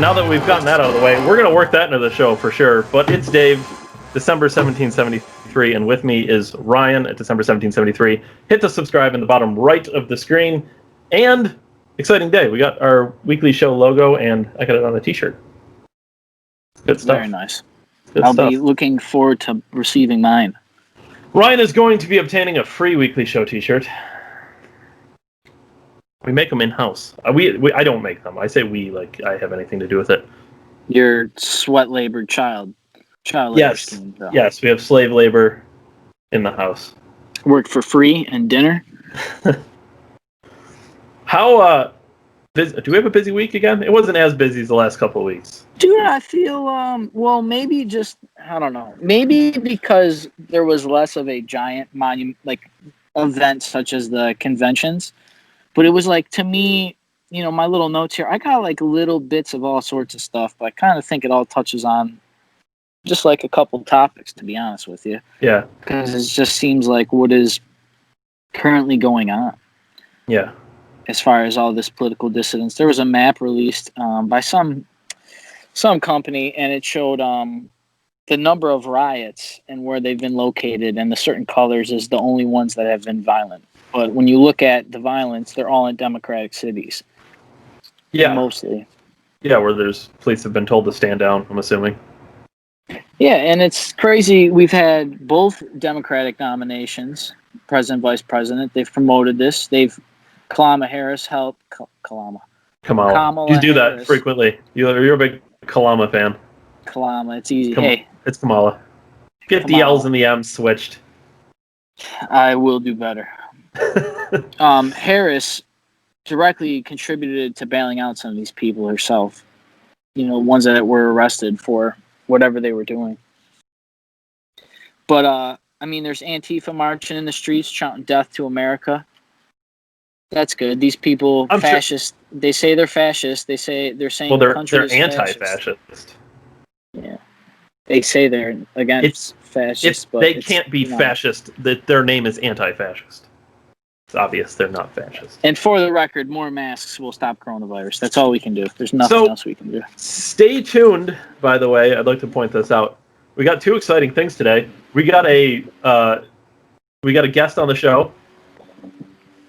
now that we've gotten that out of the way, we're going to work that into the show for sure. But it's Dave, December 1773, and with me is Ryan at December 1773. Hit the subscribe in the bottom right of the screen. And exciting day. We got our weekly show logo, and I got it on a t-shirt. Good stuff. Very nice. I'll be looking forward to receiving mine. Ryan is going to be obtaining a free weekly show t-shirt. We make them in-house. I don't make them. I say we, like I have anything to do with it. Your sweat labored child labor scheme, though. Yes, we have slave labor in the house. Work for free and dinner. How do we have a busy week again? It wasn't as busy as the last couple of weeks. Dude, I feel well, maybe just I don't know. Maybe because there was less of a giant monument like event such as the conventions. But it was like, to me, you know, my little notes here, I got like little bits of all sorts of stuff, but I kind of think it all touches on just like a couple topics, to be honest with you. Yeah. Because it just seems like what is currently going on. Yeah. As far as all this political dissidence. There was a map released by some company, and it showed the number of riots and where they've been located, and the certain colors is the only ones that have been violent. But when you look at the violence, they're all in democratic cities. Yeah. Mostly. Yeah, where there's police have been told to stand down, I'm assuming. Yeah, and it's crazy. We've had both Democratic nominations, president, vice president. They've promoted this. Kamala Harris helped. Kamala You do Harris. That frequently. You're a big Kamala fan. Kamala, it's easy. Hey. It's Kamala. Get the L's and the M's switched. I will do better. Harris directly contributed to bailing out some of these people herself. You know, ones that were arrested for whatever they were doing. But, I mean, there's Antifa marching in the streets, shouting death to America. That's good. These people, fascist, sure. They say they're fascist. They're saying they're anti-fascist. Yeah. They say they're against fascists. But they can't be fascist. That their name is anti-fascist. It's obvious they're not fascist. And for the record, more masks will stop coronavirus. That's all we can do. There's nothing else we can do. Stay tuned, by the way. I'd like to point this out. We got two exciting things today. We got a guest on the show.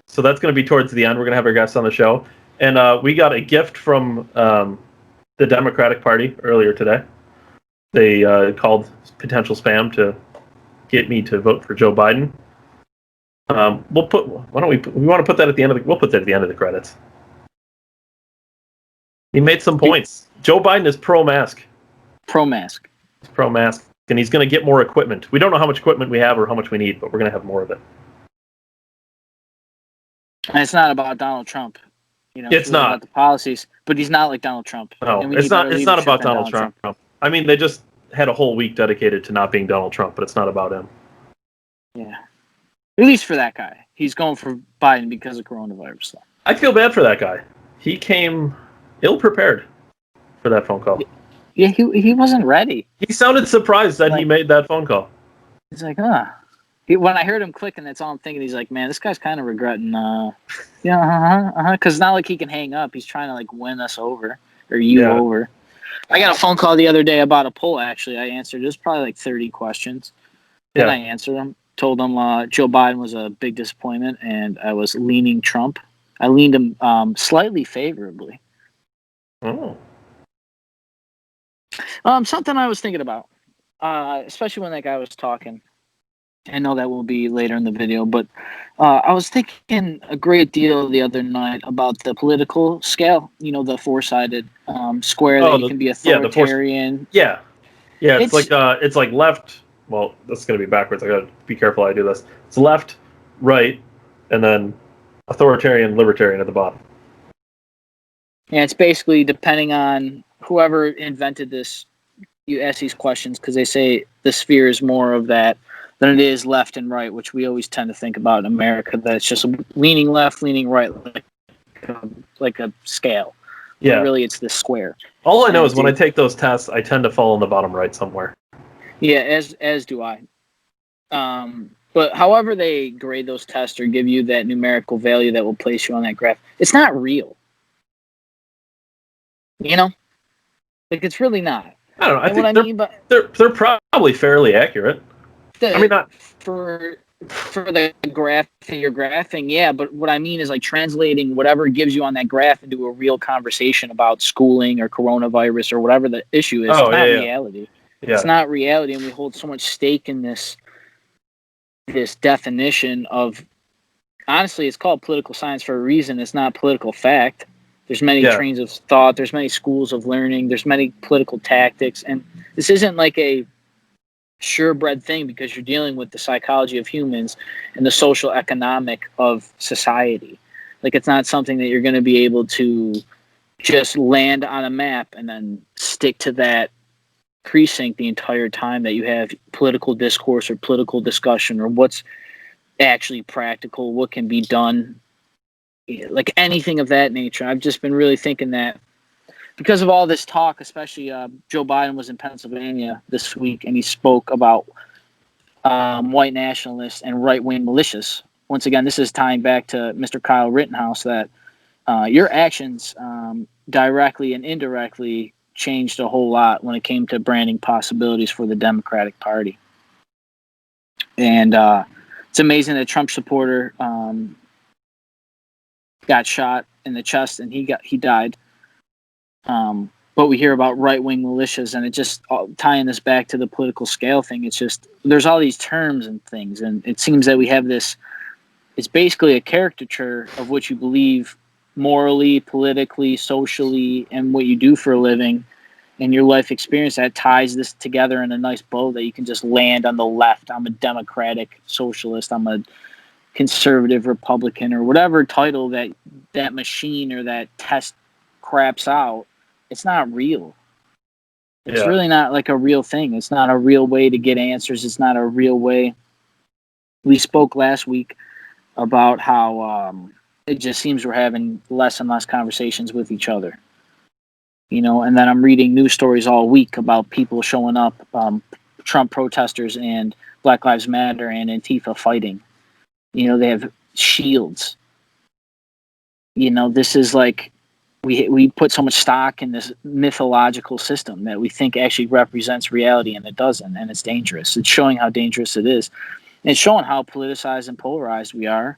So that's going to be towards the end. We're going to have our guest on the show. And we got a gift from the Democratic Party earlier today. They called potential spam to get me to vote for Joe Biden. We want to put that at the end of we'll put that at the end of the credits. He made some points. Joe Biden is pro-mask. Pro-mask. He's pro-mask. And he's going to get more equipment. We don't know how much equipment we have or how much we need, but we're going to have more of it. And it's not about Donald Trump. You know, it's not about the policies, but he's not like Donald Trump. No, it's not about Donald Trump. I mean, they just had a whole week dedicated to not being Donald Trump, but it's not about him. Yeah. At least for that guy. He's going for Biden because of coronavirus. So. I feel bad for that guy. He came ill-prepared for that phone call. Yeah, he wasn't ready. He sounded surprised that he made that phone call. He's like, when I heard him clicking, that's all I'm thinking. He's like, man, this guy's kind of regretting, because it's not like he can hang up. He's trying to, like, win us over, or over. I got a phone call the other day about a poll, actually. I answered. It was probably like 30 questions. Then I answered them. Told them Joe Biden was a big disappointment, and I was leaning Trump. I leaned him slightly favorably. Oh. Something I was thinking about, especially when that guy was talking. I know that will be later in the video, but I was thinking a great deal the other night about the political scale. You know, the four-sided square that you can be authoritarian. Yeah, it's like left. Well, this is going to be backwards. I got to be careful how I do this. It's left, right, and then authoritarian, libertarian at the bottom. Yeah, it's basically depending on whoever invented this. You ask these questions because they say the sphere is more of that than it is left and right, which we always tend to think about in America. That it's just leaning left, leaning right, like a scale. Yeah, but really, it's this square. All I know is when I take those tests, I tend to fall in the bottom right somewhere. Yeah, as do I. But however they grade those tests or give you that numerical value that will place you on that graph, it's not real. You know? Like, it's really not. I don't know. I And what think I mean by they're probably fairly accurate. I mean, not for the graph that you're graphing, yeah. But what I mean is like translating whatever gives you on that graph into a real conversation about schooling or coronavirus or whatever the issue is. It's oh, not yeah, reality. It's yeah, not reality, and we hold so much stake in this definition of. Honestly, it's called political science for a reason. It's not political fact. There's many yeah, trains of thought. There's many schools of learning. There's many political tactics, and this isn't like a surebred thing because you're dealing with the psychology of humans and the social economic of society. Like, it's not something that you're going to be able to just land on a map and then stick to that precinct the entire time that you have political discourse or political discussion or what's actually practical, what can be done, like anything of that nature. I've just been really thinking that because of all this talk, especially Joe Biden was in Pennsylvania this week and he spoke about white nationalists and right-wing militias. Once again, this is tying back to Mr. Kyle Rittenhouse that your actions directly and indirectly changed a whole lot when it came to branding possibilities for the Democratic Party. And it's amazing that a Trump supporter got shot in the chest and he died. But we hear about right-wing militias, and it just tying this back to the political scale thing. It's just there's all these terms and things, and it seems that we have this. It's basically a caricature of what you believe morally, politically, socially, and what you do for a living, and your life experience that ties this together in a nice bow that you can just land on the left. I'm a democratic socialist. I'm a conservative Republican, or whatever title that machine or that test craps out. It's not real. It's yeah, really not like a real thing. It's not a real way to get answers. It's not a real way. We spoke last week about how it just seems we're having less and less conversations with each other. And then I'm reading news stories all week about people showing up, Trump protesters and Black Lives Matter and Antifa fighting. They have shields. This is like we put so much stock in this mythological system that we think actually represents reality, and it doesn't, and it's dangerous. It's showing how dangerous it is. And it's showing how politicized and polarized we are.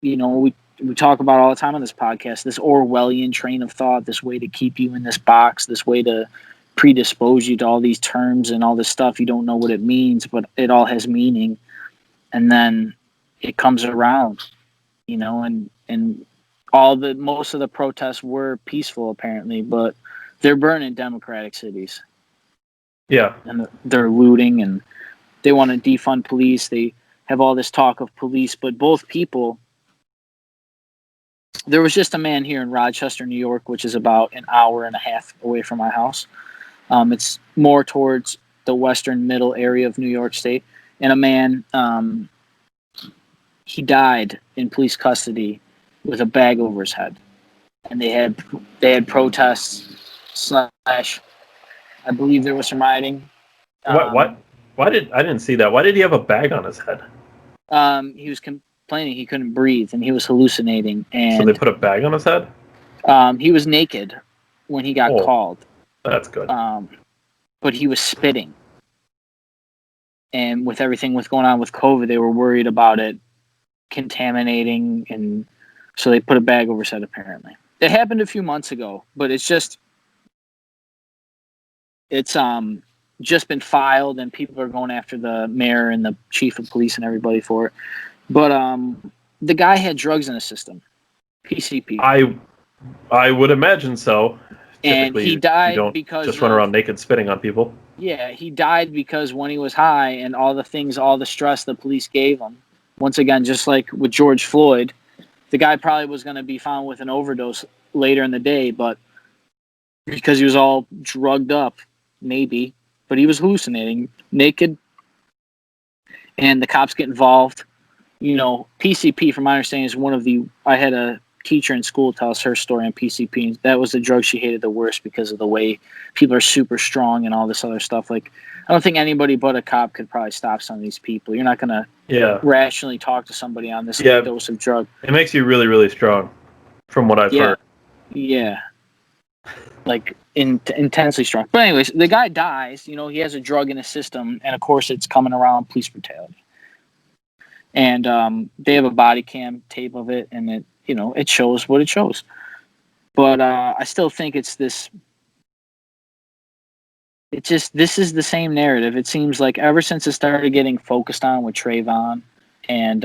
We talk about all the time on this podcast, this Orwellian train of thought, this way to keep you in this box, this way to predispose you to all these terms and all this stuff. You don't know what it means, but it all has meaning. And then it comes around, and most of the protests were peaceful apparently, but they're burning democratic cities yeah, and they're looting and they want to defund police. They have all this talk of police, but both people. There was just a man here in Rochester, New York, which is about an hour and a half away from my house. It's more towards the western middle area of New York State, and a man he died in police custody with a bag over his head. And they had protests slash, I believe there was some rioting. what? Why did I didn't see that? Why did he have a bag on his head? He was complaining he couldn't breathe and he was hallucinating. So they And put a bag on his head? he was naked when he got called. That's good. But he was spitting. And with everything what's going on with COVID, they were worried about it contaminating, and so they put a bag over his head apparently. It happened a few months ago, but it's just been filed and people are going after the mayor and the chief of police and everybody for it. But the guy had drugs in his system, PCP. I would imagine so. And Typically, he died you don't because just run around naked spitting on people. Yeah, he died because when he was high and all the stress the police gave him. Once again, just like with George Floyd, the guy probably was going to be found with an overdose later in the day, but because he was all drugged up, maybe, but he was hallucinating, naked, and the cops get involved. PCP, from my understanding, is I had a teacher in school tell us her story on PCP, and that was the drug she hated the worst because of the way people are super strong and all this other stuff. Like, I don't think anybody but a cop could probably stop some of these people. You're not going to rationally talk to somebody on this dose of drug. It makes you really, really strong, from what I've heard. Yeah. intensely struck. But anyways, the guy dies. You know, he has a drug in his system, and of course, it's coming around police brutality. And they have a body cam tape of it, and it shows what it shows. But I still think it's this. This is the same narrative. It seems like ever since it started getting focused on with Trayvon and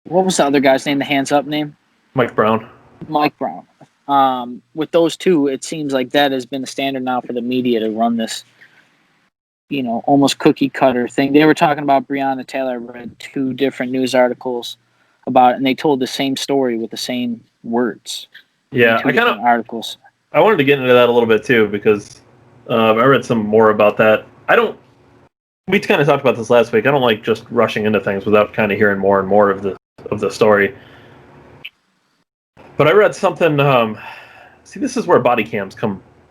what was the other guy's name? The hands up name? Mike Brown. Mike Brown. With those two, it seems like that has been the standard now for the media to run this, almost cookie cutter thing. They were talking about Breonna Taylor. I read 2 different news articles about it, and they told the same story with the same words. Yeah, articles. I wanted to get into that a little bit too because I read some more about that. We kind of talked about this last week. I don't like just rushing into things without kind of hearing more and more of the story. But I read something. This is where body cams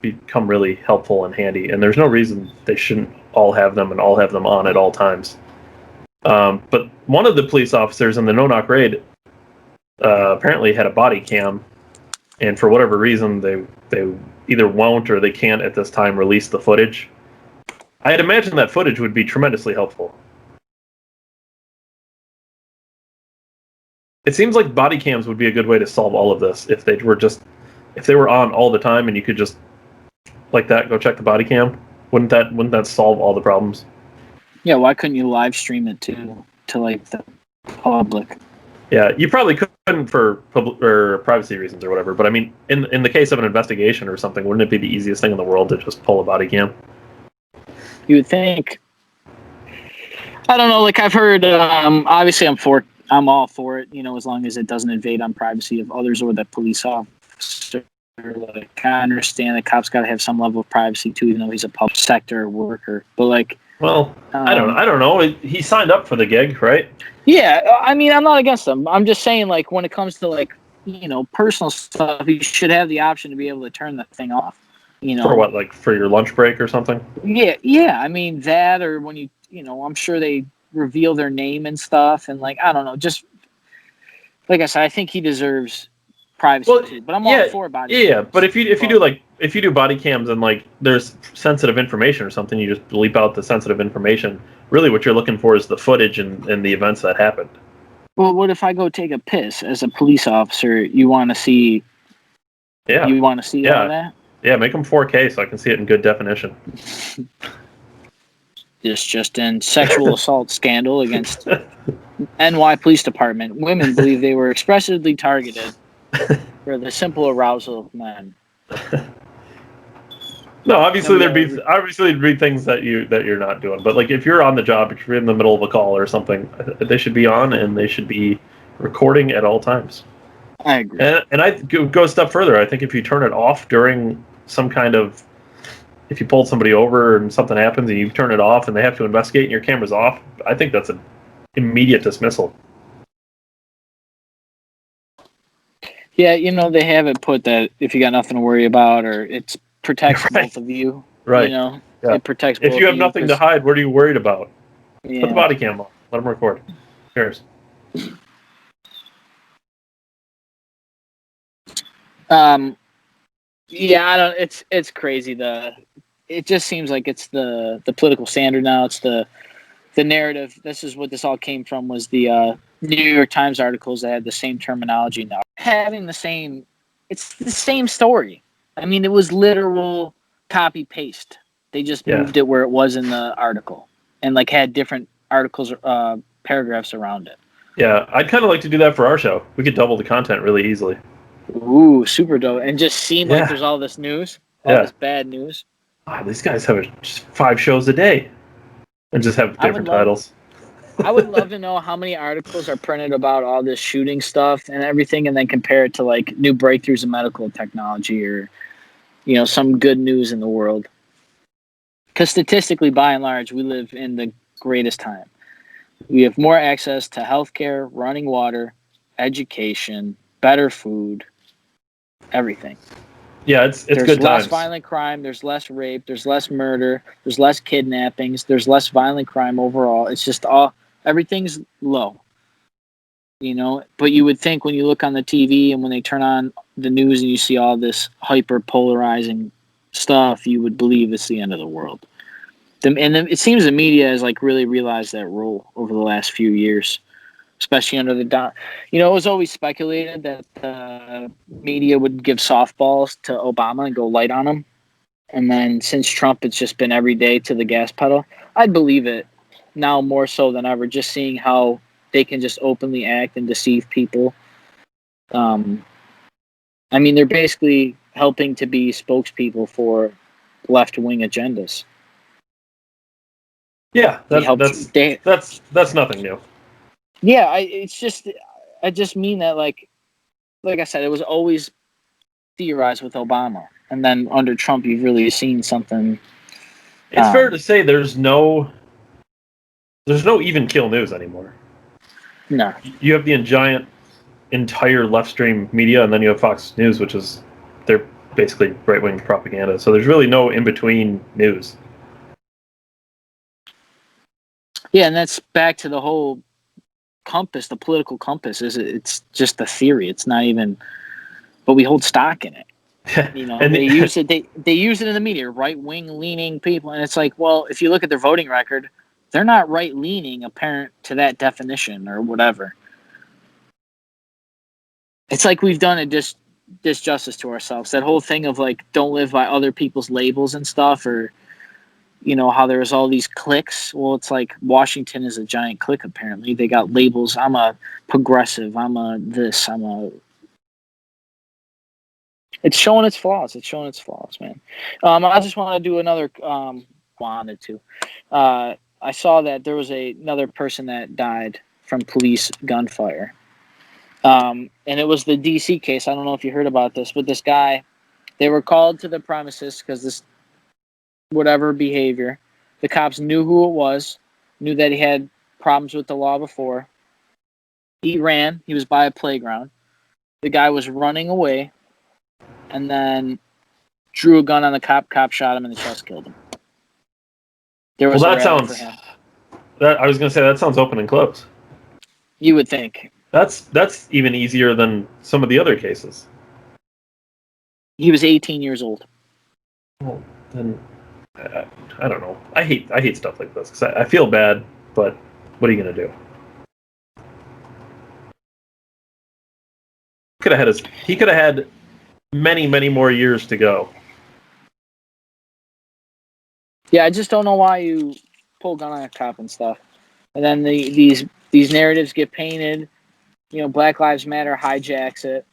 become really helpful and handy, and there's no reason they shouldn't all have them and all have them on at all times. But one of the police officers in the no-knock raid apparently had a body cam, and for whatever reason, they either won't or they can't at this time release the footage. I had imagined that footage would be tremendously helpful. It seems like body cams would be a good way to solve all of this if they were on all the time and you could just like that go check the body cam. Wouldn't that solve all the problems? Yeah, why couldn't you live stream it to like the public? Yeah, you probably couldn't for public or privacy reasons or whatever. But I mean, in the case of an investigation or something, wouldn't it be the easiest thing in the world to just pull a body cam? You would think. I don't know. Like I've heard. Obviously, I'm all for it. As long as it doesn't invade on privacy of others or the police officer. Like I understand that cops got to have some level of privacy too, even though he's a public sector worker. But like, well, I don't know. He signed up for the gig, right? Yeah, I mean, I'm not against them. I'm just saying, like, when it comes to like, personal stuff, you should have the option to be able to turn the thing off. For what, like for your lunch break or something? Yeah. I mean that, or when I'm sure they reveal their name and stuff, and like I don't know, just like I said, I think he deserves privacy too. But I'm all for body cams. Yeah, but if you do body cams and like there's sensitive information or something, you just bleep out the sensitive information. Really, what you're looking for is the footage and the events that happened. Well, what if I go take a piss as a police officer? You want to see? Yeah. You want to see all that? Yeah, make them 4K so I can see it in good definition. This just in: sexual assault scandal against NY Police Department. Women believe they were expressively targeted for the simple arousal of men. No, obviously there'd be things that you're not doing. But like if you're on the job, if you're in the middle of a call or something, they should be on and they should be recording at all times. I agree. And I go a step further. I think if you turn it off during some kind of, if you pulled somebody over and something happens and you turn it off and they have to investigate and your camera's off, I think that's an immediate dismissal. Yeah, they have it put that if you got nothing to worry about or it protects both of you. Right. It protects both of you. If you have nothing to hide, what are you worried about? Yeah. Put the body cam on. Let them record. Cheers. Yeah, I don't. It's crazy. It just seems like it's the political standard now. It's the narrative. This is what this all came from. Was the New York Times articles that had the same terminology now, having the same. It's the same story. I mean, it was literal copy paste. They just moved it where it was in the article, and like had different articles, paragraphs around it. Yeah, I'd kind of like to do that for our show. We could double the content really easily. Ooh, super dope. And just seem like there's all this news, all this bad news. Wow, these guys have just 5 shows a day and just have different titles. I would love to know how many articles are printed about all this shooting stuff and everything, and then compare it to like new breakthroughs in medical technology or, some good news in the world. Because statistically, by and large, we live in the greatest time. We have more access to healthcare, running water, education, better food, everything. Yeah, it's good times. There's less violent crime. There's less rape. There's less murder. There's less kidnappings. There's less violent crime overall. It's just everything's low. But you would think when you look on the TV and when they turn on the news and you see all this hyper polarizing stuff, you would believe it's the end of the world. It seems the media has like really realized that role over the last few years, especially under the it was always speculated that the media would give softballs to Obama and go light on him, and then since Trump, it's just been every day to the gas pedal. I'd believe it now more so than ever, just seeing how they can just openly act and deceive people. I mean, they're basically helping to be spokespeople for left-wing agendas. Yeah, that's nothing new. Yeah, I just mean that like I said, it was always theorized with Obama, and then under Trump, you've really seen something. It's fair to say there's no even kill news anymore. No, you have the entire left stream media, and then you have Fox News, which is they're basically right wing propaganda. So there's really no in between news. Yeah, and that's back to the whole compass, the political compass. It's just a theory. It's not even, but we hold stock in it. And they use it. They use it in the media. Right wing leaning people, and it's like, well, if you look at their voting record, they're not right leaning, apparent to that definition or whatever. It's like we've done a disjustice to ourselves. That whole thing of like, don't live by other people's labels and stuff, or how there's all these cliques. Well, it's like Washington is a giant clique. Apparently, they got labels. I'm a progressive. I'm a this. I'm a. It's showing its flaws. It's showing its flaws, man. I just want to do another. Wanted to. I saw that there was another person that died from police gunfire. And it was the DC case. I don't know if you heard about this, but this guy, they were called to the premises because this whatever behavior. The cops knew who it was, knew that he had problems with the law before. He ran. He was by a playground. The guy was running away, and then drew a gun on the cop. Cop shot him in the chest, killed him. There was that sounds. I was going to say that sounds open and close. You would think. That's even easier than some of the other cases. He was 18 years old. Well, then I don't know. I hate stuff like this because I feel bad, but what are you going to do? He could have had many, many more years to go. Yeah, I just don't know why you pull a gun on a cop and stuff, and then these narratives get painted. Black Lives Matter hijacks it,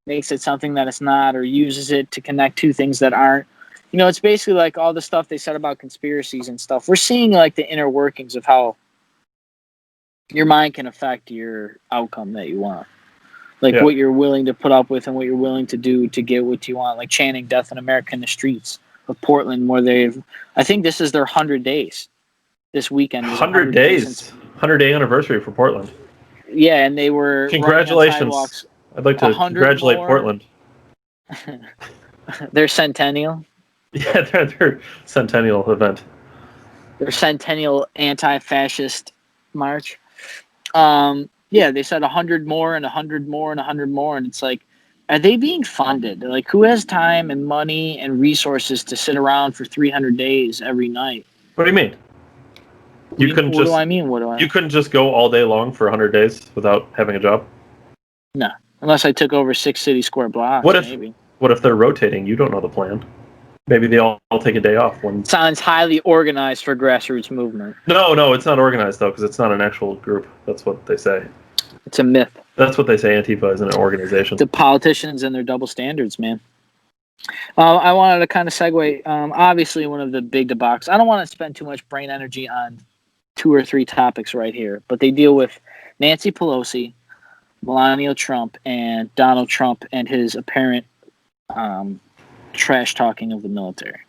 makes it something that it's not, or uses it to connect two things that aren't. It's basically like all the stuff they said about conspiracies and stuff. We're seeing like the inner workings of how your mind can affect your outcome that you want. Like what you're willing to put up with and what you're willing to do to get what you want. Like chanting "Death in America" in the streets of Portland, where I think this is their 100 days. This weekend is 100 days. 100-day anniversary for Portland. Yeah, and they were congratulations. I'd like to congratulate Portland. Their centennial. Yeah, their centennial event. Their centennial anti-fascist march. Yeah, they said 100 more and 100 more and 100 more, and it's like, are they being funded? Like, who has time and money and resources to sit around for 300 days every night? What do you mean? What do I mean? You couldn't just go all day long for 100 days without having a job? No, unless I took over 6 city square blocks. What if they're rotating? You don't know the plan. Maybe they all take a day off. Sounds highly organized for grassroots movement. No, it's not organized though, because it's not an actual group. That's what they say. It's a myth. That's what they say. Antifa isn't an organization. The politicians and their double standards, man. I wanted to kind of segue. Obviously, one of the big debacles. I don't want to spend too much brain energy on 2 or 3 topics right here, but they deal with Nancy Pelosi, Melania Trump, and Donald Trump and his apparent trash talking of the military.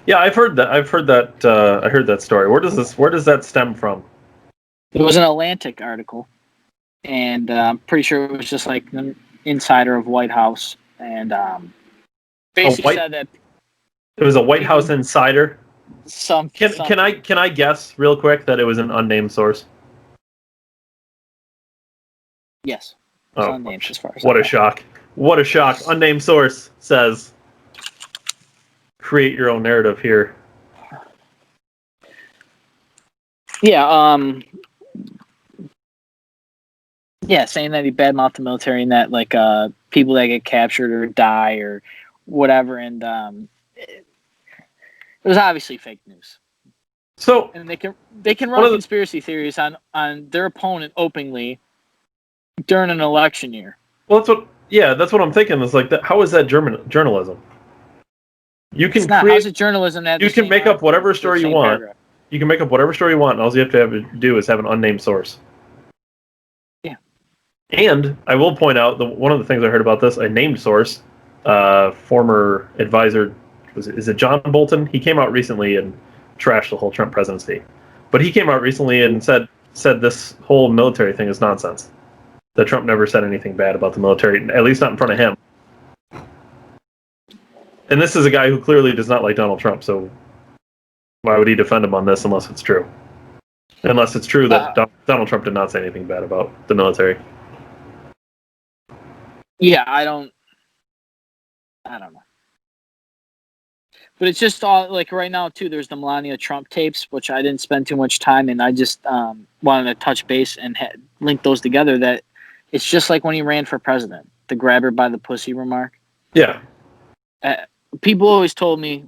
Yeah, I heard that story. Where does that stem from? It was an Atlantic article, and I'm pretty sure it was just like an insider of White House, and basically said that it was a White House insider. Can I guess real quick that it was an unnamed source? Yes. Oh, unnamed as far as what a shock! What a shock. Unnamed source says, create your own narrative here. Yeah, saying that he badmouthed the military and that like people that get captured or die or whatever, and it was obviously fake news. So, and they can run conspiracy theories on their opponent openly during an election year. Well, that's what I'm thinking. Is like that. How is that journalism? You can create. How's it journalism? You can make up whatever story you want. Paragraph. You can make up whatever story you want, and all you have to do is have an unnamed source. Yeah. And I will point out one of the things I heard about this, a named source, former advisor, is it John Bolton? He came out recently and trashed the whole Trump presidency. But he came out recently and said this whole military thing is nonsense. That Trump never said anything bad about the military, at least not in front of him. And this is a guy who clearly does not like Donald Trump, so why would he defend him on this unless it's true? Unless it's true that Donald Trump did not say anything bad about the military. Yeah, I don't know. But it's just all like right now too. There's the Melania Trump tapes, which I didn't spend too much time in. I just wanted to touch base and link those together. That it's just like when he ran for president, the grab her by the pussy remark. Yeah. People always told me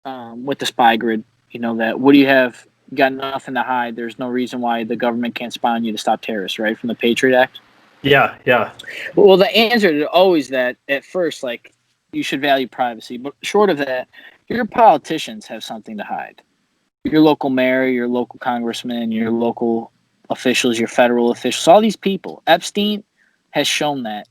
with the spy grid, that what do you have? You got nothing to hide. There's no reason why the government can't spy on you to stop terrorists, right? From the Patriot Act. Yeah. Well, the answer to always that at first, like you should value privacy, but short of that, your politicians have something to hide. Your local mayor, your local congressman, your local officials, your federal officials, all these people. Epstein has shown that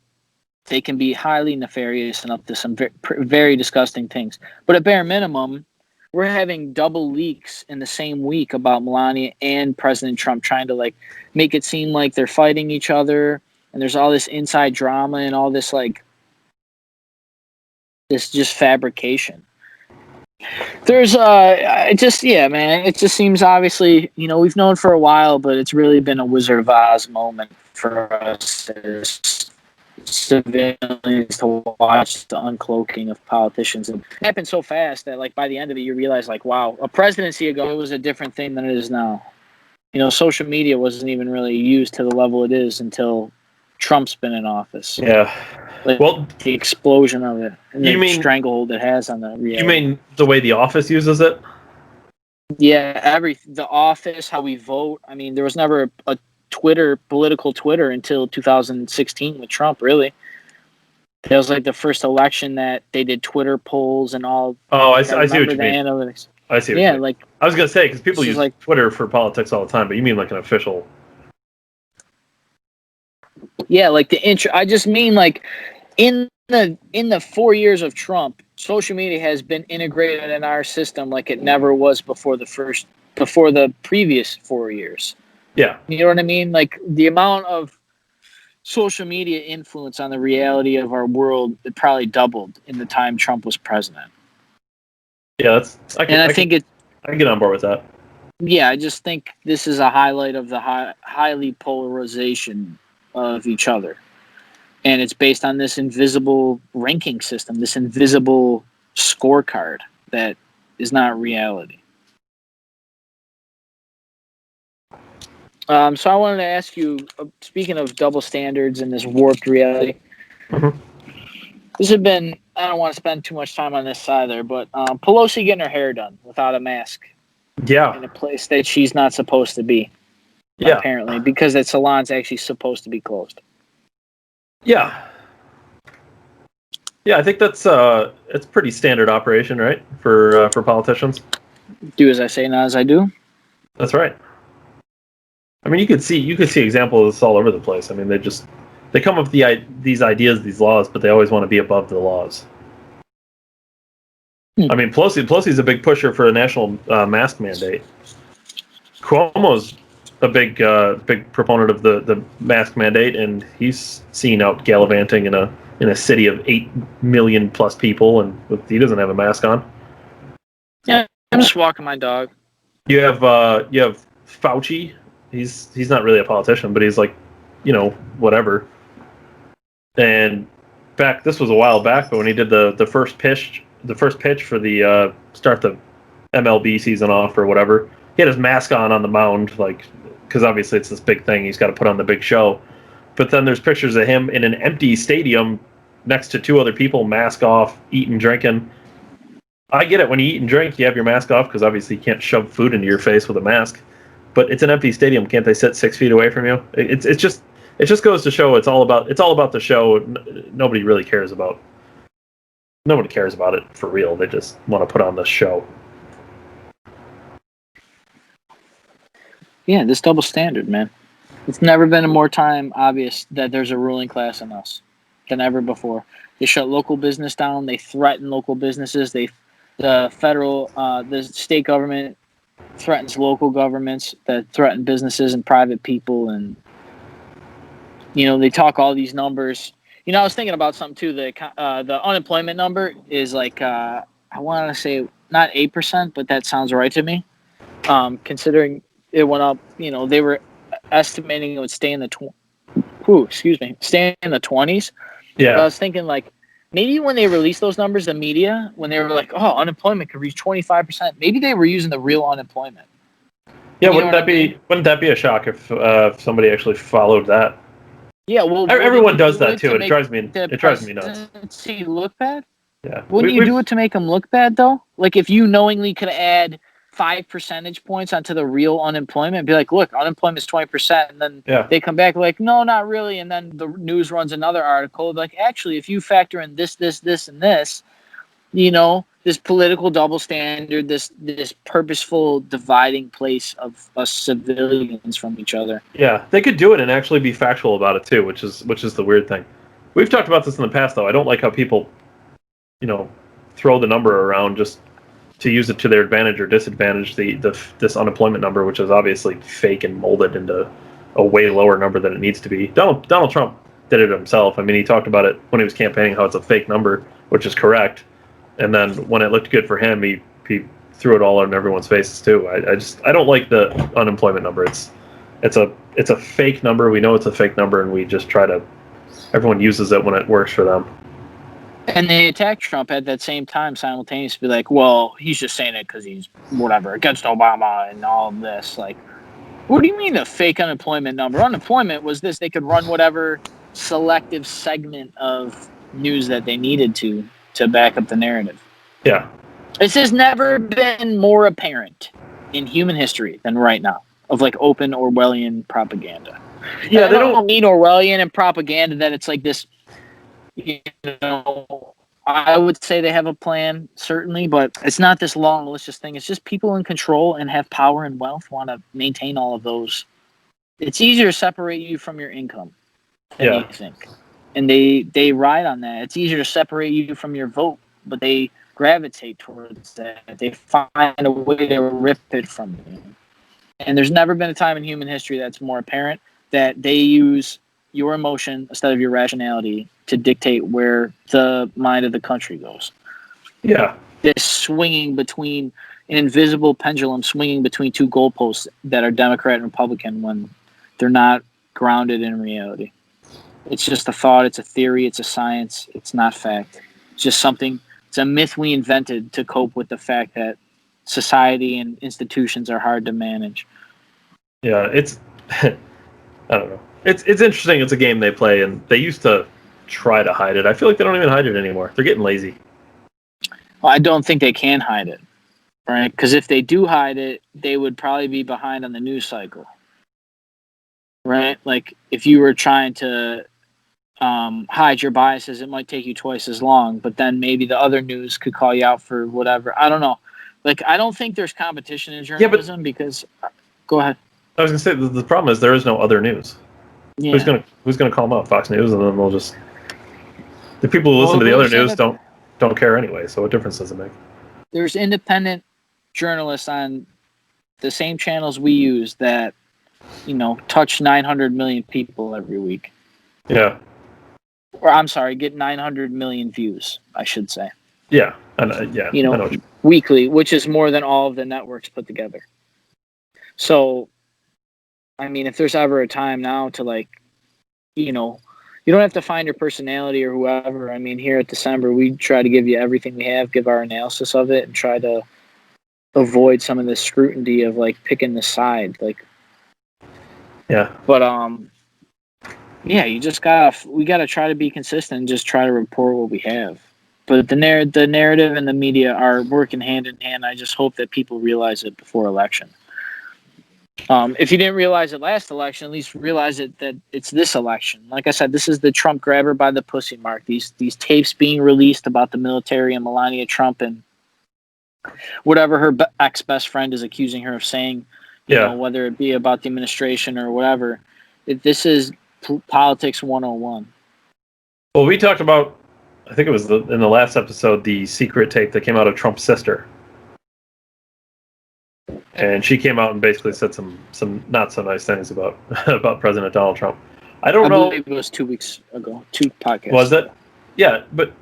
they can be highly nefarious and up to some very, very disgusting things. But at bare minimum, we're having double leaks in the same week about Melania and President Trump trying to like make it seem like they're fighting each other. And there's all this inside drama and all this like this just fabrication. There's it just seems obviously, we've known for a while, but it's really been a Wizard of Oz moment for us as civilians to watch the uncloaking of politicians. It happened so fast that like by the end of it you realize like, wow, a presidency ago it was a different thing than it is now. Social media wasn't even really used to the level it is until Trump's been in office. Yeah. Like, well, the explosion of it and the stranglehold it has on the reality. You mean the way The Office uses it? Yeah, The Office, how we vote. I mean, there was never a political Twitter until 2016 with Trump, really. That was like the first election that they did Twitter polls and all. Oh, I see what you mean. Analytics. I see what you mean. Like I was going to say, because people use like Twitter for politics all the time, but you mean like an official. Yeah, like the intro. I just mean like in the 4 years of Trump, social media has been integrated in our system like it never was before the previous 4 years. Yeah. You know what I mean? Like the amount of social media influence on the reality of our world, it probably doubled in the time Trump was president. Yeah, I can get on board with that. Yeah, I just think this is a highlight of the highly polarization of each other. And it's based on this invisible ranking system, this invisible scorecard that is not reality. So I wanted to ask you, speaking of double standards and this warped reality, this has been, I don't want to spend too much time on this either, but Pelosi getting her hair done without a mask. Yeah. In a place that she's not supposed to be. Yeah. Apparently, because that salon's actually supposed to be closed. Yeah. Yeah, I think that's it's pretty standard operation, right? For politicians. Do as I say, not as I do. That's right. I mean, you could see examples of this all over the place. I mean, they come up with these ideas, these laws, but they always want to be above the laws. I mean, Pelosi's a big pusher for a national mask mandate. Cuomo's a big proponent of the mask mandate, and he's seen out gallivanting in a city of 8 million plus people, and he doesn't have a mask on. Yeah, I'm just walking my dog. You have Fauci. He's not really a politician, but he's like, whatever. And back. This was a while back, but when he did the first pitch for the start the MLB season off or whatever, he had his mask on the mound, like, because obviously it's this big thing. He's got to put on the big show. But then there's pictures of him in an empty stadium next to two other people, mask off, eating, drinking. I get it. When you eat and drink, you have your mask off because obviously you can't shove food into your face with a mask. But it's an empty stadium. Can't they sit 6 feet away from you? It just goes to show it's all about the show. Nobody really cares about. Nobody cares about it for real. They just want to put on the show. Yeah, this double standard, man. It's never been a more time obvious that there's a ruling class in us than ever before. They shut local business down. They threaten local businesses. The state government threatens local governments that threaten businesses and private people. And, they talk all these numbers. I was thinking about something too. The unemployment number is like, I want to say not 8%, but that sounds right to me. Considering it went up, they were estimating it would stay in the 20s. Yeah. But I was thinking, like, maybe when they released those numbers, the media, when they were like, "Oh, unemployment could reach 25%," maybe they were using the real unemployment. Yeah, wouldn't that be a shock if somebody actually followed that? Yeah, well, everyone does that too. It drives me nuts. See, look bad. Yeah. Wouldn't you do it to make them look bad though? Like if you knowingly could add 5 percentage points onto the real unemployment, be like, look, unemployment is 20%, and then they come back like, no, not really, and then the news runs another article like, actually, if you factor in this, and this, this political double standard, this purposeful dividing place of us civilians from each other. Yeah, they could do it and actually be factual about it too, which is the weird thing. We've talked about this in the past, though. I don't like how people, throw the number around just to use it to their advantage or disadvantage this unemployment number, which is obviously fake and molded into a way lower number than it needs to be. Donald Trump did it himself. I mean, he talked about it when he was campaigning, how it's a fake number, which is correct. And then when it looked good for him, he threw it all on everyone's faces too. I don't like the unemployment number. It's a fake number. We know it's a fake number, and we just everyone uses it when it works for them. And they attack Trump at that same time simultaneously, like, well, he's just saying it because he's whatever against Obama and all of this. Like, what do you mean a fake unemployment number? Unemployment was this. They could run whatever selective segment of news that they needed to back up the narrative. Yeah. This has never been more apparent in human history than right now of like open Orwellian propaganda. Yeah, they don't mean Orwellian and propaganda that it's like this. I would say they have a plan, certainly, but it's not this long, malicious thing. It's just people in control and have power and wealth want to maintain all of those. It's easier to separate you from your income than you think. And they ride on that. It's easier to separate you from your vote, but they gravitate towards that. They find a way to rip it from you. And there's never been a time in human history that's more apparent that they use your emotion instead of your rationality to dictate where the mind of the country goes. Yeah. This swinging between an invisible pendulum swinging between two goalposts that are Democrat and Republican when they're not grounded in reality. It's just a thought, it's a theory, it's a science, it's not fact. It's just something, it's a myth we invented to cope with the fact that society and institutions are hard to manage. Yeah, it's I don't know. It's interesting. It's a game they play, and they used to try to hide it. I feel like they don't even hide it anymore. They're getting lazy. Well, I don't think they can hide it, right? Because if they do hide it, they would probably be behind on the news cycle, right? Like if you were trying to hide your biases, it might take you twice as long, but then maybe the other news could call you out for whatever. I don't know. Like I don't think there's competition in journalism because. Go ahead. I was gonna say the problem is there is no other news. Yeah. Who's gonna call them out? Fox News, and then they'll just the people who listen to the other news don't care anyway. So what difference does it make? There's independent journalists on the same channels we use that touch 900 million people every week. Yeah. Or I'm sorry, get 900 million views, I should say. Yeah, weekly, which is more than all of the networks put together. So, I mean, if there's ever a time now to You don't have to find your personality or whoever. I mean, here at December, we try to give you everything we have, give our analysis of it, and try to avoid some of the scrutiny of like picking the side. Like, yeah. But yeah, we gotta try to be consistent and just try to report what we have. But the narrative and the media are working hand in hand. I just hope that people realize it before election. If you didn't realize it last election, at least realize it that it's this election. Like I said, this is the Trump grabber by the pussy mark. These tapes being released about the military and Melania Trump and whatever her ex-best friend is accusing her of saying, you know, whether it be about the administration or whatever. This is politics 101. Well, we talked about, I think it was in the last episode, the secret tape that came out of Trump's sister. And she came out and basically said some not so nice things about President Donald Trump. I know. It was 2 weeks ago. 2 podcasts. Was it? Yeah, but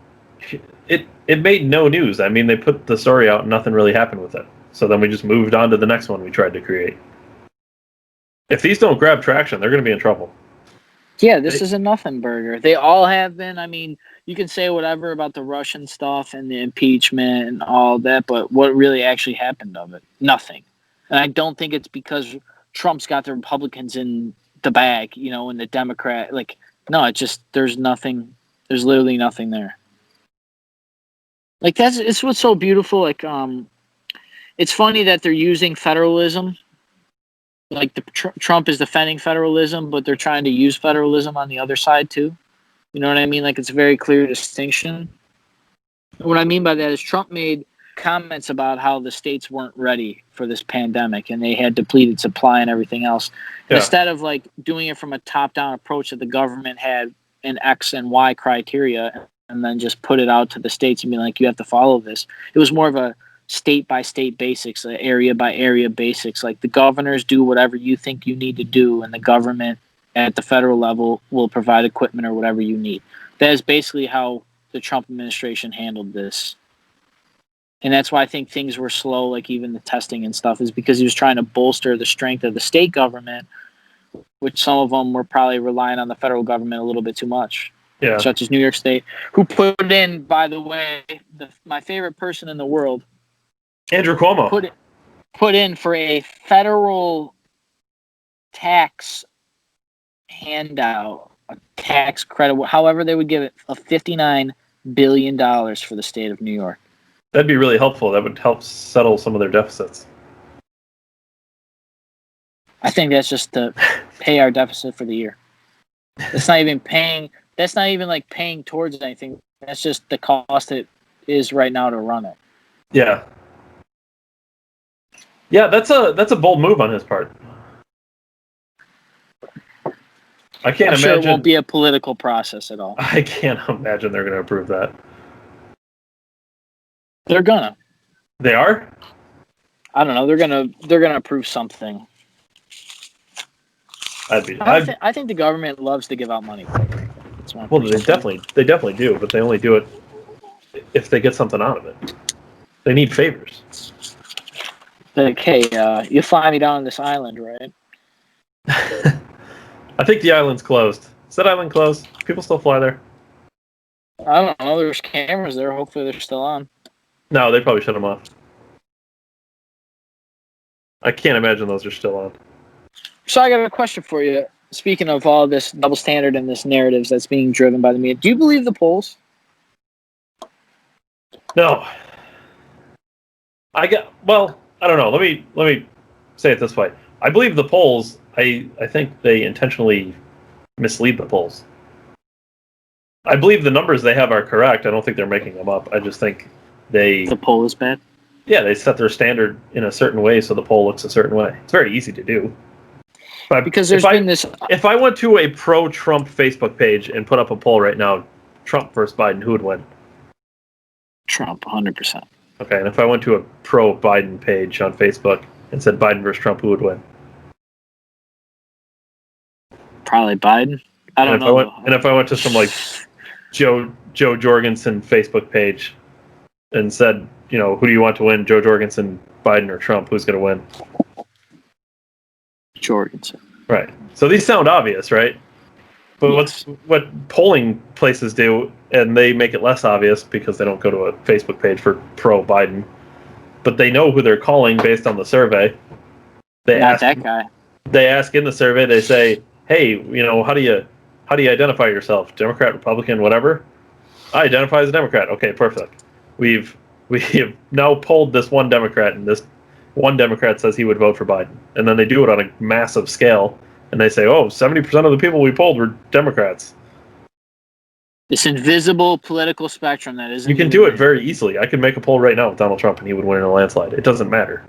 it made no news. I mean, they put the story out and nothing really happened with it. So then we just moved on to the next one we tried to create. If these don't grab traction, they're going to be in trouble. Yeah, this is a nothing burger. They all have been. I mean, you can say whatever about the Russian stuff and the impeachment and all that, but what really actually happened of it? Nothing. And I don't think it's because Trump's got the Republicans in the bag, you know, and the Democrat. Like, no, it's just there's nothing. There's literally nothing there. Like it's what's so beautiful. Like, it's funny that they're using federalism. Like Trump is defending federalism, but they're trying to use federalism on the other side too. You know what I mean? Like it's a very clear distinction. What I mean by that is Trump made comments about how the states weren't ready for this pandemic and they had depleted supply and everything else. Yeah. Instead of like doing it from a top-down approach that the government had an X and Y criteria and then just put it out to the states and be like, you have to follow this. It was more of a state-by-state basics, area-by-area basics. Like the governors do whatever you think you need to do and the government at the federal level will provide equipment or whatever you need. That is basically how the Trump administration handled this. And that's why I think things were slow, like even the testing and stuff, is because he was trying to bolster the strength of the state government, which some of them were probably relying on the federal government a little bit too much. Yeah. Such as New York State, who put in, by the way, my favorite person in the world, Andrew Cuomo, put in for a federal tax handout, a tax credit, however they would give it, of $59 billion for the state of New York. That'd be really helpful. That would help settle some of their deficits. I think that's just to pay our deficit for the year. That's not even paying. That's not even like paying towards anything. That's just the cost it is right now to run it. Yeah. Yeah, that's a bold move on his part. I can't imagine. Sure, it won't be a political process at all. I can't imagine they're going to approve that. They're gonna. They are? I don't know. They're gonna approve something. I think the government loves to give out money. Well, they definitely do, but they only do it if they get something out of it. They need favors. Like, hey, you fly me down to this island, right? I think the island's closed. Is that island closed? People still fly there? I don't know. There's cameras there. Hopefully they're still on. No, they probably shut them off. I can't imagine those are still on. So I got a question for you. Speaking of all this double standard and this narratives that's being driven by the media, do you believe the polls? No. I don't know. Let me say it this way. I believe the polls. I think they intentionally mislead the polls. I believe the numbers they have are correct. I don't think they're making them up. I just think the poll is bad. Yeah, they set their standard in a certain way so the poll looks a certain way. It's very easy to do. But because there's been this. If I went to a pro-Trump Facebook page and put up a poll right now, Trump versus Biden, who would win? Trump, 100%. Okay, and if I went to a pro-Biden page on Facebook and said Biden versus Trump, who would win? Probably Biden. I don't know. And if I went to some like Joe Jorgensen Facebook page and said, you know, who do you want to win, Joe Jorgensen, Biden, or Trump? Who's going to win? Jorgensen. Right. So these sound obvious, right? But Yes. what polling places do, and they make it less obvious because they don't go to a Facebook page for pro-Biden, but they know who they're calling based on the survey. They Not ask that guy. they ask in the survey. They say, "Hey, how do you identify yourself? Democrat, Republican, whatever." I identify as a Democrat. Okay, perfect. We've we have now polled this one Democrat, and this one Democrat says he would vote for Biden, and then they do it on a massive scale, and they say, "Oh, 70% of the people we polled were Democrats." This invisible political spectrum that isn't. You can even do it there. very easily. I could make a poll right now with Donald Trump, and he would win in a landslide. It doesn't matter.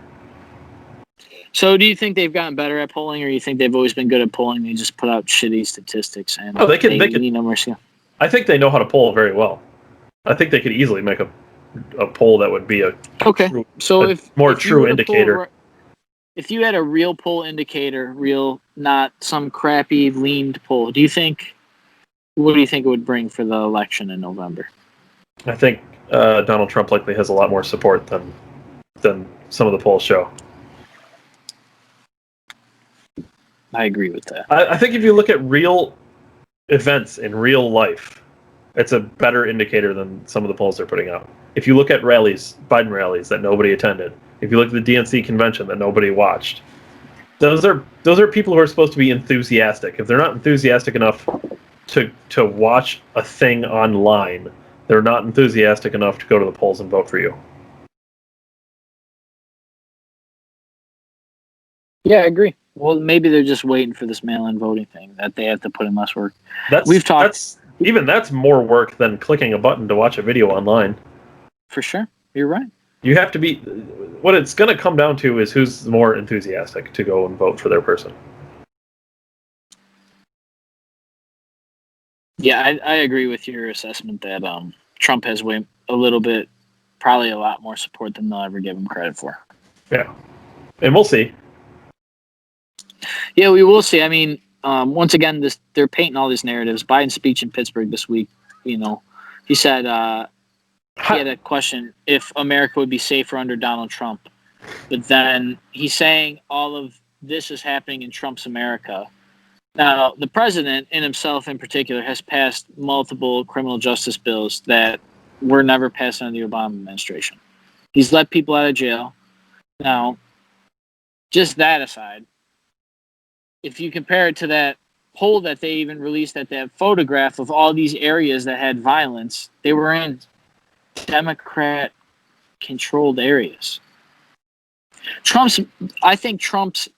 So, do you think they've gotten better at polling, or you think they've always been good at polling? They just put out shitty statistics, and Oh, they can. need no mercy. I think they know how to poll very well. I think they could easily make a poll that would be a true indicator. If you had a real poll indicator, not some crappy leaned poll, what do you think it would bring for the election in November? I think Donald Trump likely has a lot more support than some of the polls show. I agree with that. I think if you look at real events in real life, it's a better indicator than some of the polls they're putting out. If you look at Biden rallies that nobody attended, if you look at the DNC convention that nobody watched, those are people who are supposed to be enthusiastic. If they're not enthusiastic enough to watch a thing online, they're not enthusiastic enough to go to the polls and vote for you. Yeah, I agree. Well, maybe they're just waiting for this mail-in voting thing that they have to put in less work. That's more work than clicking a button to watch a video online. For sure. You're right. You have to be. What it's going to come down to is who's more enthusiastic to go and vote for their person. Yeah, I agree with your assessment that Trump has probably a lot more support than they'll ever give him credit for. Yeah, and we'll see. Yeah, we will see. I mean, once again, they're painting all these narratives. Biden's speech in Pittsburgh this week, he said he had a question if America would be safer under Donald Trump. But then he's saying all of this is happening in Trump's America. Now, the president, and himself in particular, has passed multiple criminal justice bills that were never passed under the Obama administration. He's let people out of jail. Now, just that aside, if you compare it to that poll that they even released at that photograph of all these areas that had violence, they were in Democrat-controlled areas. I think Trump's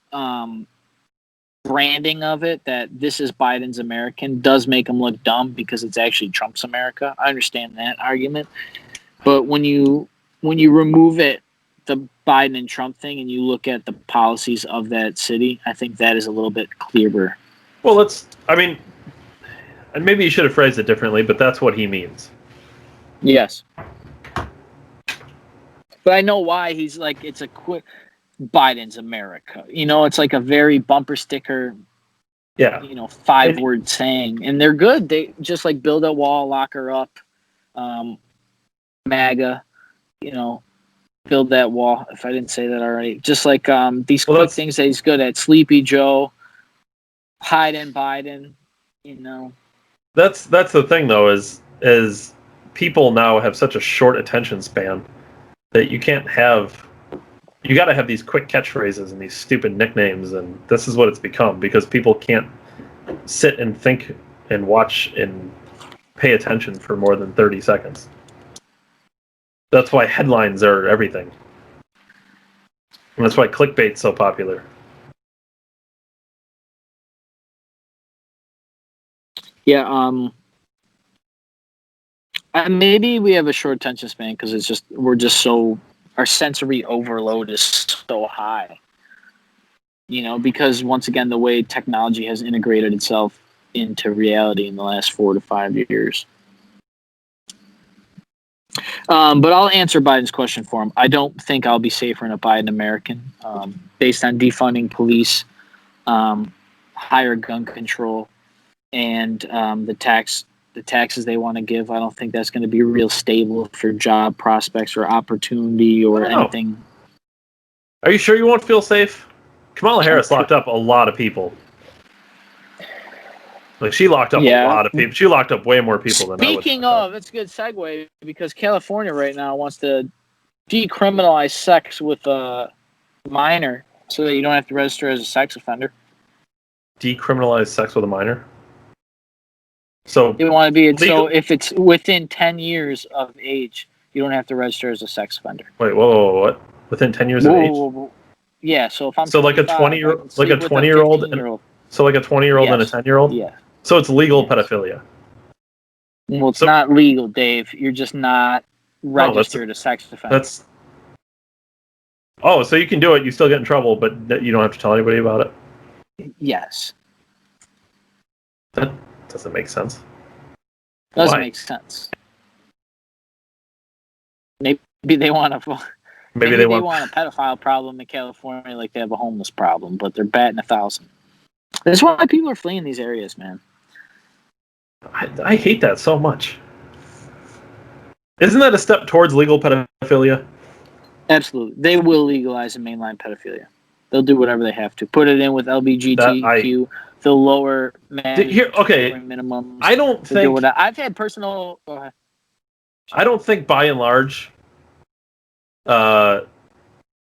branding of it, that this is Biden's American, does make him look dumb because it's actually Trump's America. I understand that argument. But when you remove it, the Biden and Trump thing, and you look at the policies of that city, I think that is a little bit clearer. Well, and maybe you should have phrased it differently, but that's what he means. Yes. But I know why he's like, it's a quick Biden's America. It's like a very bumper sticker, 5-word saying. And they're good. They just like build a wall, lock her up, MAGA, build that wall, if I didn't say that already. Just like these quick things that he's good at. Sleepy Joe, hide in Biden, That's the thing, though, is people now have such a short attention span that you got to have these quick catchphrases and these stupid nicknames, and this is what it's become because people can't sit and think and watch and pay attention for more than 30 seconds. That's why headlines are everything. And that's why clickbait's so popular. Yeah, maybe we have a short attention span because our sensory overload is so high. Because once again, the way technology has integrated itself into reality in the last 4 to 5 years. But I'll answer Biden's question for him. I don't think I'll be safer in a Biden American, based on defunding police, higher gun control, and the taxes they want to give. I don't think that's going to be real stable for job prospects or opportunity or anything. Are you sure you won't feel safe? Kamala Harris locked up a lot of people. Like, she locked up a lot of people. She locked up way more people than I would. Speaking of, it's a good segue because California right now wants to decriminalize sex with a minor so that you don't have to register as a sex offender. Decriminalize sex with a minor? So they want to be so if it's within 10 years of age, you don't have to register as a sex offender. Wait, whoa, what? Within 10 years of age? Whoa. Yeah, so if I'm so like a 20-year-old, like a 20-year-old, so like a 20-year-old and a 10-year-old. Yeah. So it's legal pedophilia. Well, it's not legal, Dave. You're just not registered a sex offender. Oh, so you can do it. You still get in trouble, but you don't have to tell anybody about it. Yes. That doesn't make sense. Doesn't make sense. Maybe they want to. Maybe they want a pedophile problem in California, like they have a homeless problem, but they're batting 1,000. That's why people are fleeing these areas, man. I hate that so much. Isn't that a step towards legal pedophilia? Absolutely. They will legalize and mainline pedophilia. They'll do whatever they have to. Put it in with LGBTQ. They'll lower minimums. I don't think... I've had personal... Go ahead. I don't think, by and large, like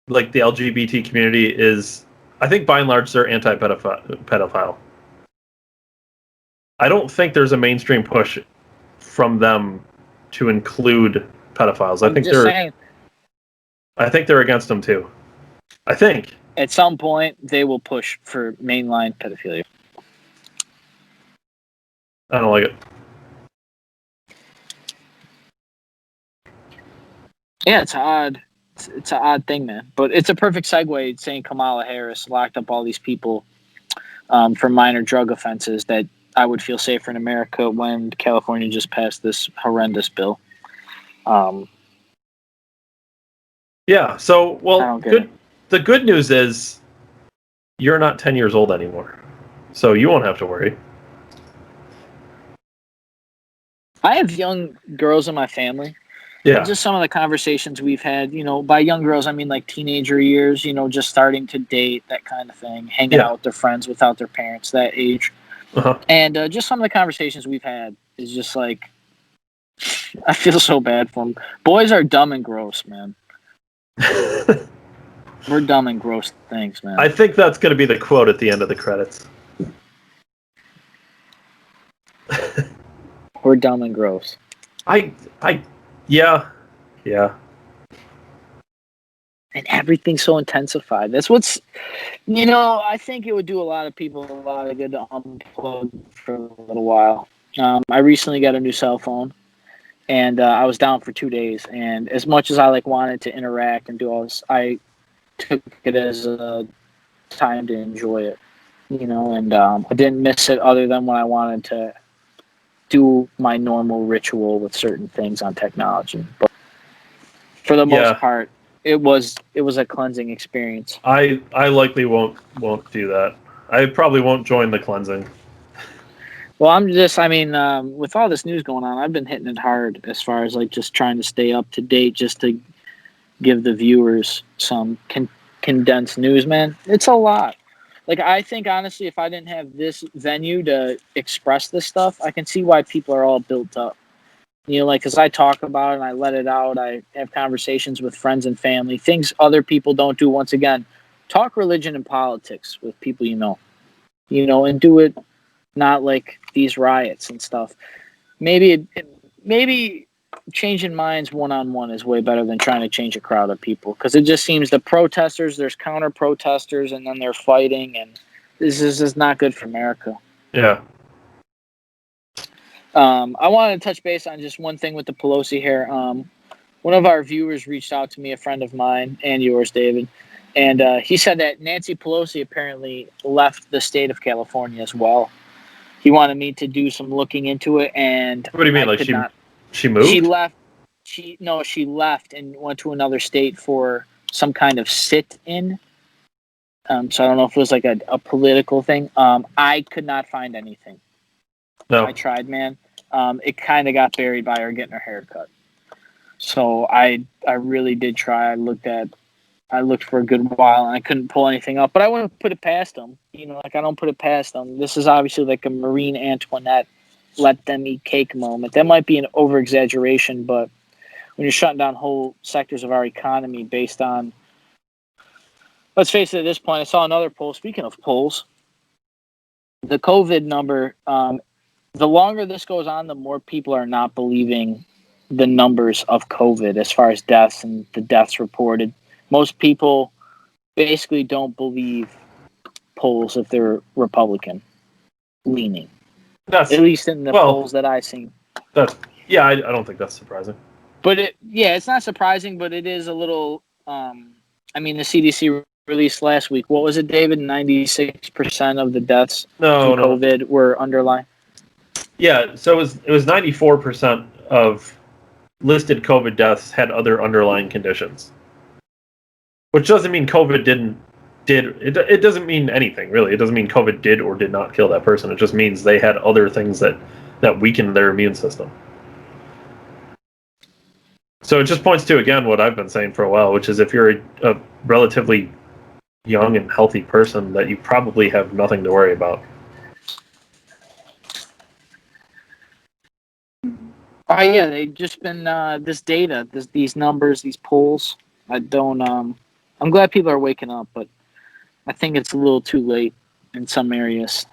the LGBT community is... I think, by and large, they're anti-pedophile. I don't think there's a mainstream push from them to include pedophiles. I think they're against them too. I think at some point they will push for mainline pedophilia. I don't like it. Yeah, it's odd. It's an odd thing, man. But it's a perfect segue saying Kamala Harris locked up all these people for minor drug offenses that I would feel safer in America when California just passed this horrendous bill. Yeah, so, the good news is you're not 10 years old anymore. So you won't have to worry. I have young girls in my family. Yeah. Just some of the conversations we've had, by young girls, I mean like teenager years, just starting to date, that kind of thing, hanging out with their friends without their parents, that age. Uh-huh. And just some of the conversations we've had is just like, I feel so bad for them. Boys are dumb and gross, man. We're dumb and gross things, man. I think that's going to be the quote at the end of the credits. We're dumb and gross. Yeah. And everything's so intensified. That's what's, I think it would do a lot of people a lot of good to unplug for a little while. I recently got a new cell phone, and I was down for 2 days. And as much as I wanted to interact and do all this, I took it as a time to enjoy it, and I didn't miss it other than when I wanted to do my normal ritual with certain things on technology. But for the most part, it was a cleansing experience. I likely won't do that. I probably won't join the cleansing. Well, with all this news going on, I've been hitting it hard as far as just trying to stay up to date, just to give the viewers some condensed news, man. It's a lot. I think, honestly, if I didn't have this venue to express this stuff, I can see why people are all built up. Because I talk about it and I let it out. I have conversations with friends and family, things other people don't do. Once again, talk religion and politics with people and do it not like these riots and stuff. Maybe changing minds one-on-one is way better than trying to change a crowd of people, because it just seems the protesters, there's counter-protesters, and then they're fighting, and this is just not good for America. Yeah. I wanted to touch base on just one thing with the Pelosi here. One of our viewers reached out to me, a friend of mine, and yours, David, and he said that Nancy Pelosi apparently left the state of California as well. He wanted me to do some looking into it, and what do you mean? She moved? She left. She left and went to another state for some kind of sit-in. So I don't know if it was a political thing. I could not find anything. No. I tried, man. It kind of got buried by her getting her hair cut. So I really did try. I looked at I looked for a good while and I couldn't pull anything up, but I wouldn't put it past them. Like I don't put it past them. This is obviously like a Marie Antoinette, let them eat cake moment. That might be an over exaggeration, but when you're shutting down whole sectors of our economy based on, let's face it, at this point, I saw another poll. Speaking of polls, the COVID number, the longer this goes on, the more people are not believing the numbers of COVID as far as deaths and the deaths reported. Most people basically don't believe polls if they're Republican leaning, at least in the polls that I've seen. I don't think that's surprising. But it's not surprising, but it is a little. The CDC released last week. What was it, David? 96% of the deaths from COVID were underlying. Yeah, so it was 94% of listed COVID deaths had other underlying conditions, which doesn't mean COVID it doesn't mean anything really. It doesn't mean COVID did or did not kill that person. It just means they had other things that weakened their immune system. So it just points to, again, what I've been saying for a while, which is if you're a relatively young and healthy person, that you probably have nothing to worry about. Yeah, they've just been this data, these numbers, these polls. I'm glad people are waking up, but I think it's a little too late in some areas.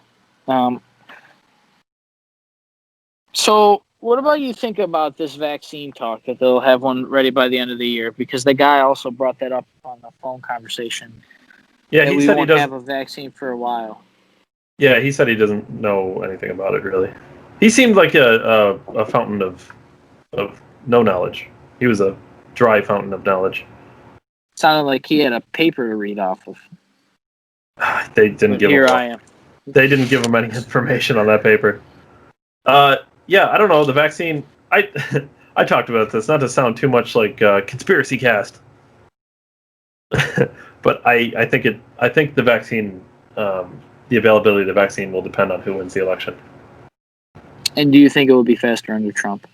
So what about you think about this vaccine talk, that they'll have one ready by the end of the year? Because the guy also brought that up on the phone conversation. Yeah, he said we won't have a vaccine for a while. Yeah, he said he doesn't know anything about it, really. He seemed like a fountain of no knowledge. He was a dry fountain of knowledge. Sounded like he had a paper to read off of. They didn't give him. Here I am. They didn't give him any information on that paper. Yeah, I don't know. The vaccine. I talked about this, not to sound too much like conspiracy cast, but I think the vaccine, the availability of the vaccine will depend on who wins the election. And do you think it will be faster under Trump?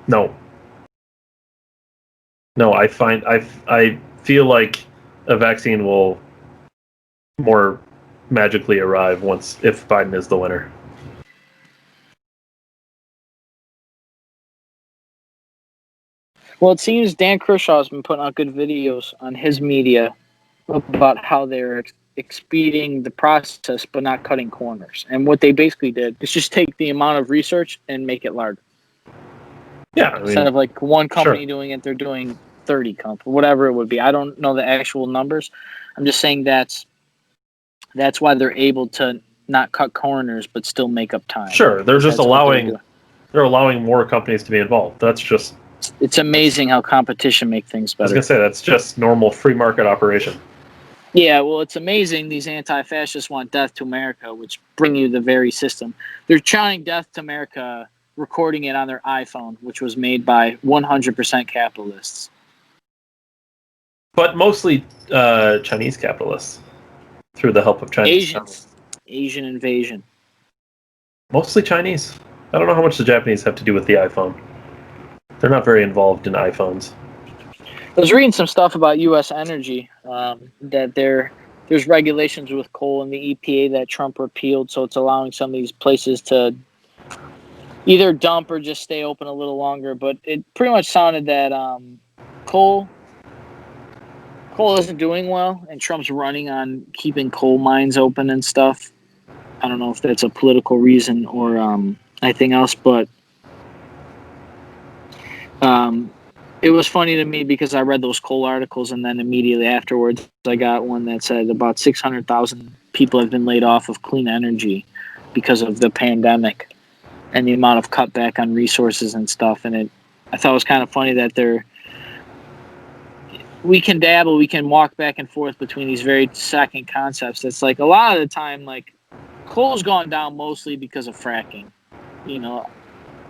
No. I feel like a vaccine will more magically arrive if Biden is the winner. Well, it seems Dan Kershaw has been putting out good videos on his media about how they're expediting the process but not cutting corners. And what they basically did is just take the amount of research and make it larger. Yeah, instead of like one company doing it, they're doing 30 companies, whatever it would be. I don't know the actual numbers. I'm just saying that's why they're able to not cut corners but still make up time. Sure, they're just allowing more companies to be involved. It's amazing how competition makes things better. I was going to say, that's just normal free market operation. Yeah, well, it's amazing these anti-fascists want death to America, which bring you the very system. They're chanting death to America, recording it on their iPhone, which was made by 100% capitalists. But mostly Chinese capitalists, through the help of Chinese. Asian invasion. Mostly Chinese. I don't know how much the Japanese have to do with the iPhone. They're not very involved in iPhones. I was reading some stuff about U.S. energy, that there's regulations with coal in the EPA that Trump repealed, so it's allowing some of these places to either dump or just stay open a little longer. But it pretty much sounded that coal isn't doing well, and Trump's running on keeping coal mines open and stuff. I don't know if that's a political reason or anything else, but it was funny to me because I read those coal articles, and then immediately afterwards I got one that said about 600,000 people have been laid off of clean energy because of the pandemic and the amount of cutback on resources and stuff. And I thought it was kind of funny that we can dabble, we can walk back and forth between these very second concepts. It's like a lot of the time, like, coal's gone down mostly because of fracking.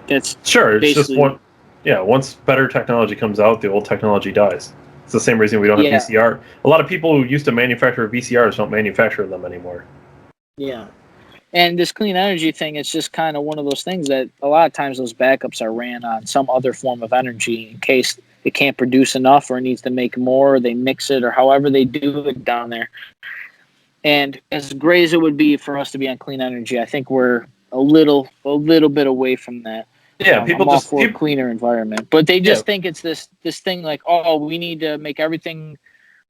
That's sure. It's just one. Yeah, once better technology comes out, the old technology dies. It's the same reason we don't have VCR. A lot of people who used to manufacture VCRs don't manufacture them anymore. Yeah. And this clean energy thing, it's just kind of one of those things that a lot of times those backups are ran on some other form of energy in case it can't produce enough, or it needs to make more, or they mix it, or however they do it down there. And as great as it would be for us to be on clean energy, I think we're a little bit away from that. Yeah, I'm all for a cleaner environment, but they just think it's this thing like, oh, we need to make everything,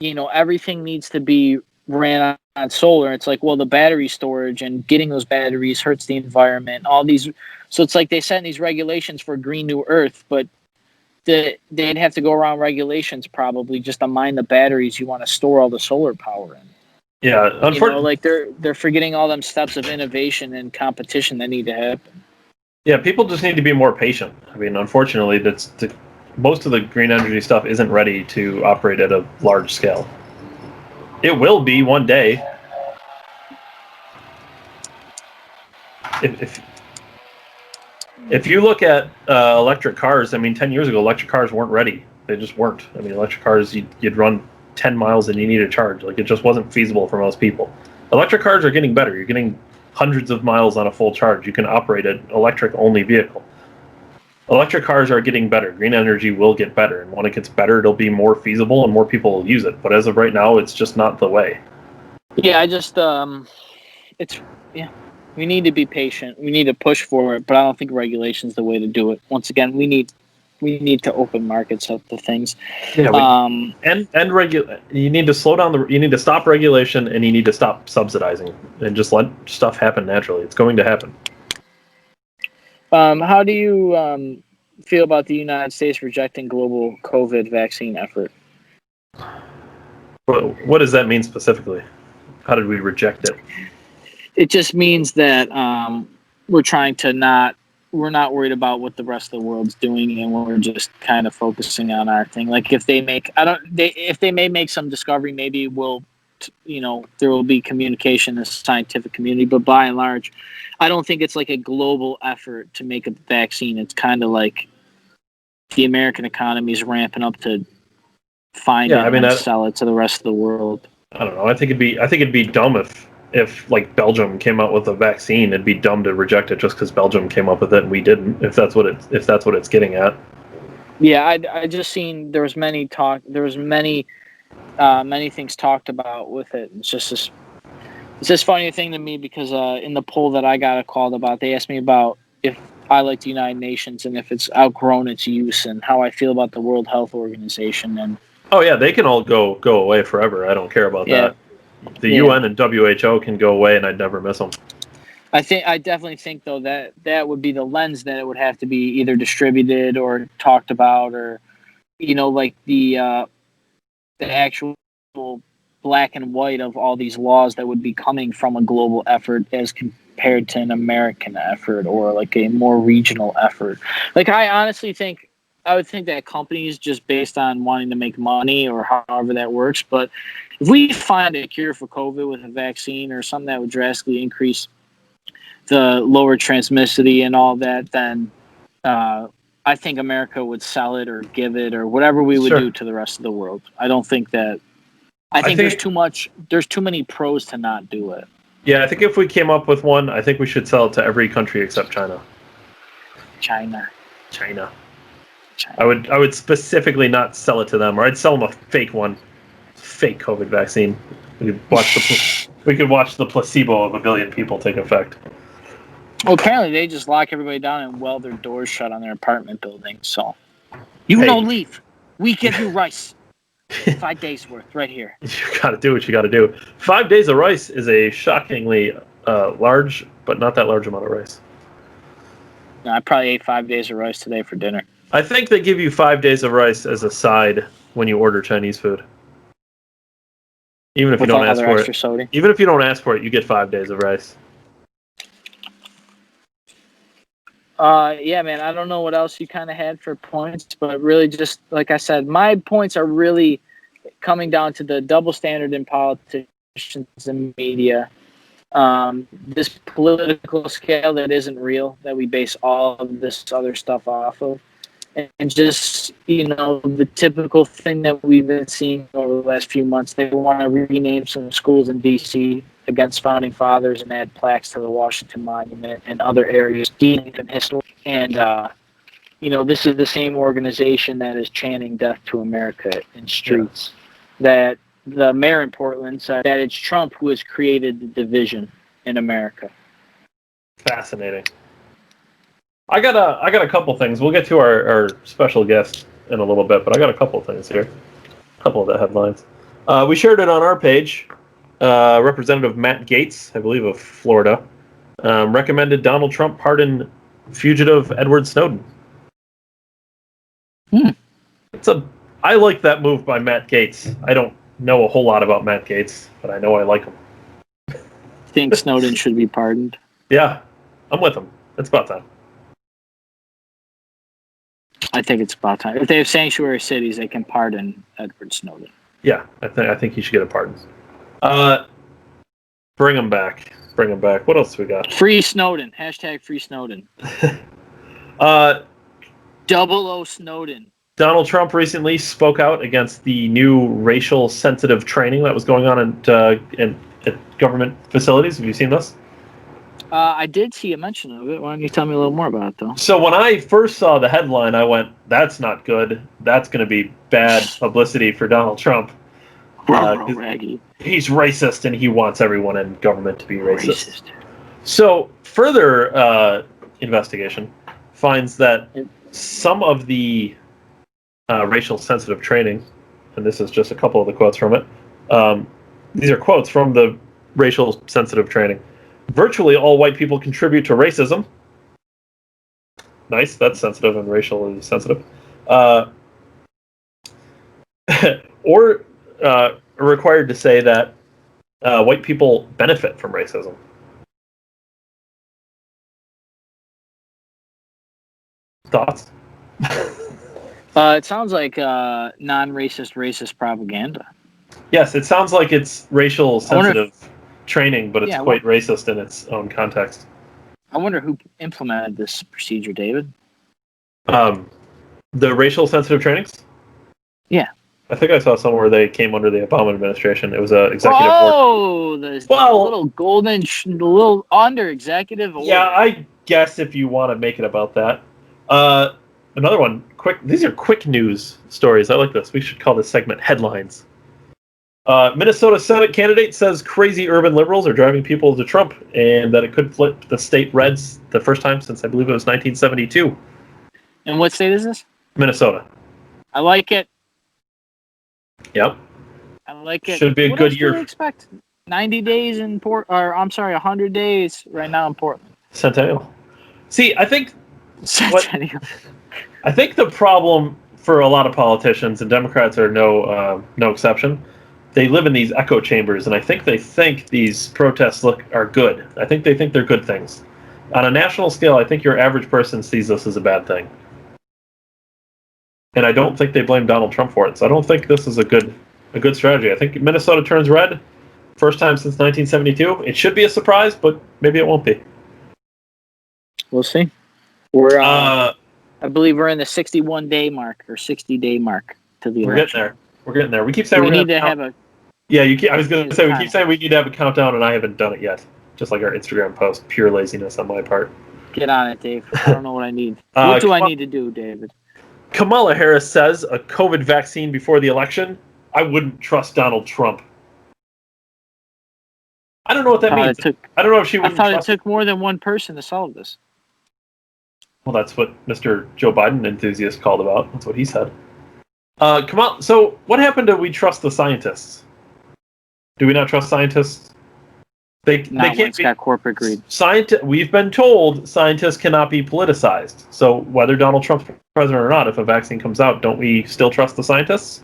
everything needs to be ran on solar. It's like, well, the battery storage and getting those batteries hurts the environment. All these, so it's like they set these regulations for Green New Earth, but they'd have to go around regulations probably just to mine the batteries you want to store all the solar power in. Yeah, unfortunately, like they're forgetting all them steps of innovation and competition that need to happen. Yeah, people just need to be more patient. I mean, unfortunately, most of the green energy stuff isn't ready to operate at a large scale. It will be one day. If you look at electric cars, I mean, 10 years ago, electric cars weren't ready. They just weren't. I mean, electric cars, you'd run 10 miles and you need a charge. Like, it just wasn't feasible for most people. Electric cars are getting better. You're getting hundreds of miles on a full charge. You can operate an electric-only vehicle. Electric cars are getting better. Green energy will get better, and when it gets better, it'll be more feasible and more people will use it. But as of right now, it's just not the way. Yeah, we need to be patient. We need to push for it, but I don't think regulation is the way to do it. Once again, we need to open markets up to things. Yeah, you need to slow down you need to stop regulation, and you need to stop subsidizing and just let stuff happen naturally. It's going to happen. How do you feel about the United States rejecting global COVID vaccine effort? What does that mean specifically? How did we reject it? It just means that we're not worried about what the rest of the world's doing, and we're just kind of focusing on our thing. Like if they may make some discovery, maybe there will be communication in the scientific community, but by and large, I don't think it's like a global effort to make a vaccine. It's kind of like the American economy is ramping up to find it and sell it to the rest of the world. I don't know. I think it'd be dumb if like Belgium came out with a vaccine. It'd be dumb to reject it just because Belgium came up with it and we didn't. If that's what it's getting at. Yeah, I just seen there was many things talked about with it. It's this funny thing to me because in the poll that I got called about, they asked me about if I like the United Nations and if it's outgrown its use and how I feel about the World Health Organization. And oh yeah, they can all go away forever. I don't care about that. The UN and WHO can go away, and I'd never miss them. I definitely think though that would be the lens that it would have to be either distributed or talked about, or like the actual black and white of all these laws that would be coming from a global effort as compared to an American effort or like a more regional effort. Like I would think that companies, just based on wanting to make money or however that works, but if we find a cure for COVID with a vaccine or something that would drastically increase the lower transmissivity and all that, then I think America would sell it or give it or whatever we would do to the rest of the world. I don't think that. I think there's too many pros to not do it. Yeah, I think if we came up with one, I think we should sell it to every country except China. China. I would specifically not sell it to them, or I'd sell them a fake COVID vaccine. We could watch the placebo of 1 billion people take effect. Well, apparently they just lock everybody down and weld their doors shut on their apartment building. So, leave. We give you rice. 5 days worth right here. You got to do what you got to do. 5 days of rice is a shockingly large, but not that large amount of rice. No, I probably ate 5 days of rice today for dinner. I think they give you 5 days of rice as a side when you order Chinese food. Even if you don't ask for it. Soda. Even if you don't ask for it, you get 5 days of rice. Yeah, man, I don't know what else you kind of had for points, but really just, like I said, my points are really coming down to the double standard in politicians and media. This political scale that isn't real, that we base all of this other stuff off of. And just, the typical thing that we've been seeing over the last few months, they want to rename some schools in D.C. against founding fathers and add plaques to the Washington Monument and other areas deemed in history. And this is the same organization that is chanting death to America in streets. That the mayor in Portland said that it's Trump who has created the division in America. Fascinating. I got a couple things. We'll get to our special guest in a little bit, but I got a couple things here. A couple of the headlines. We shared it on our page. Representative Matt Gaetz, I believe of Florida, recommended Donald Trump pardon fugitive Edward Snowden. I like that move by Matt Gaetz. I don't know a whole lot about Matt Gaetz, but I know I like him. Think Snowden should be pardoned? Yeah, I'm with him. It's about time. I think it's about time. If they have sanctuary cities, they can pardon Edward Snowden. Yeah, I think he should get a pardon. Bring him back. Bring him back. What else we got? Free Snowden. Hashtag free Snowden. 00 Snowden. Donald Trump recently spoke out against the new racial sensitive training that was going on at government facilities. Have you seen this? I did see a mention of it. Why don't you tell me a little more about it, though? So when I first saw the headline, I went, that's not good. That's going to be bad publicity for Donald Trump. He's racist and he wants everyone in government to be racist. So further investigation finds that some of the racial sensitive training, and this is just a couple of the quotes from it, these are quotes from the racial sensitive training. Virtually all white people contribute to racism. Nice, that's sensitive and racially sensitive. Or are required to say that white people benefit from racism. Thoughts? It sounds like non-racist propaganda. Yes, it sounds like it's racial sensitive training, but it's quite racist in its own context. I wonder who implemented this procedure, David. The racial sensitive trainings? Yeah. I think I saw somewhere they came under the Obama administration. It was an executive order. Oh, the little golden, little under executive order. Yeah, I guess if you want to make it about that. Another one, quick. These are quick news stories. I like this. We should call this segment Headlines. Minnesota Senate candidate says crazy urban liberals are driving people to Trump and that it could flip the state reds the first time since I believe it was 1972. And what state is this? Minnesota. I like it. Yep. I like it. Should be a good year. What do you expect? 90 days in 100 days right now in Portland. Centennial. See, I think Centennial. I think the problem for a lot of politicians, and Democrats are no exception, they live in these echo chambers, and I think they think these protests are good. I think they think they're good things. On a national scale, I think your average person sees this as a bad thing. And I don't think they blame Donald Trump for it. So I don't think this is a good strategy. I think Minnesota turns red, first time since 1972. It should be a surprise, but maybe it won't be. We'll see. We're I believe we're in the 61-day mark or 60-day mark to the election. We're getting there. We keep saying we need to have a. Yeah, I was going to say we keep saying we need to have a countdown, and I haven't done it yet. Just like our Instagram post, pure laziness on my part. Get on it, Dave. I don't know what I need. What do I need to do, David? Kamala Harris says a COVID vaccine before the election. I wouldn't trust Donald Trump. I don't know what that means. I don't know if she would. I thought it took more than one person to solve this. Well, that's what Mr. Joe Biden enthusiast called about. That's what he said. Kamala, so what happened to we trust the scientists? Do we not trust scientists? They can't be. Got corporate greed. We've been told scientists cannot be politicized. So whether Donald Trump's president or not, if a vaccine comes out, don't we still trust the scientists?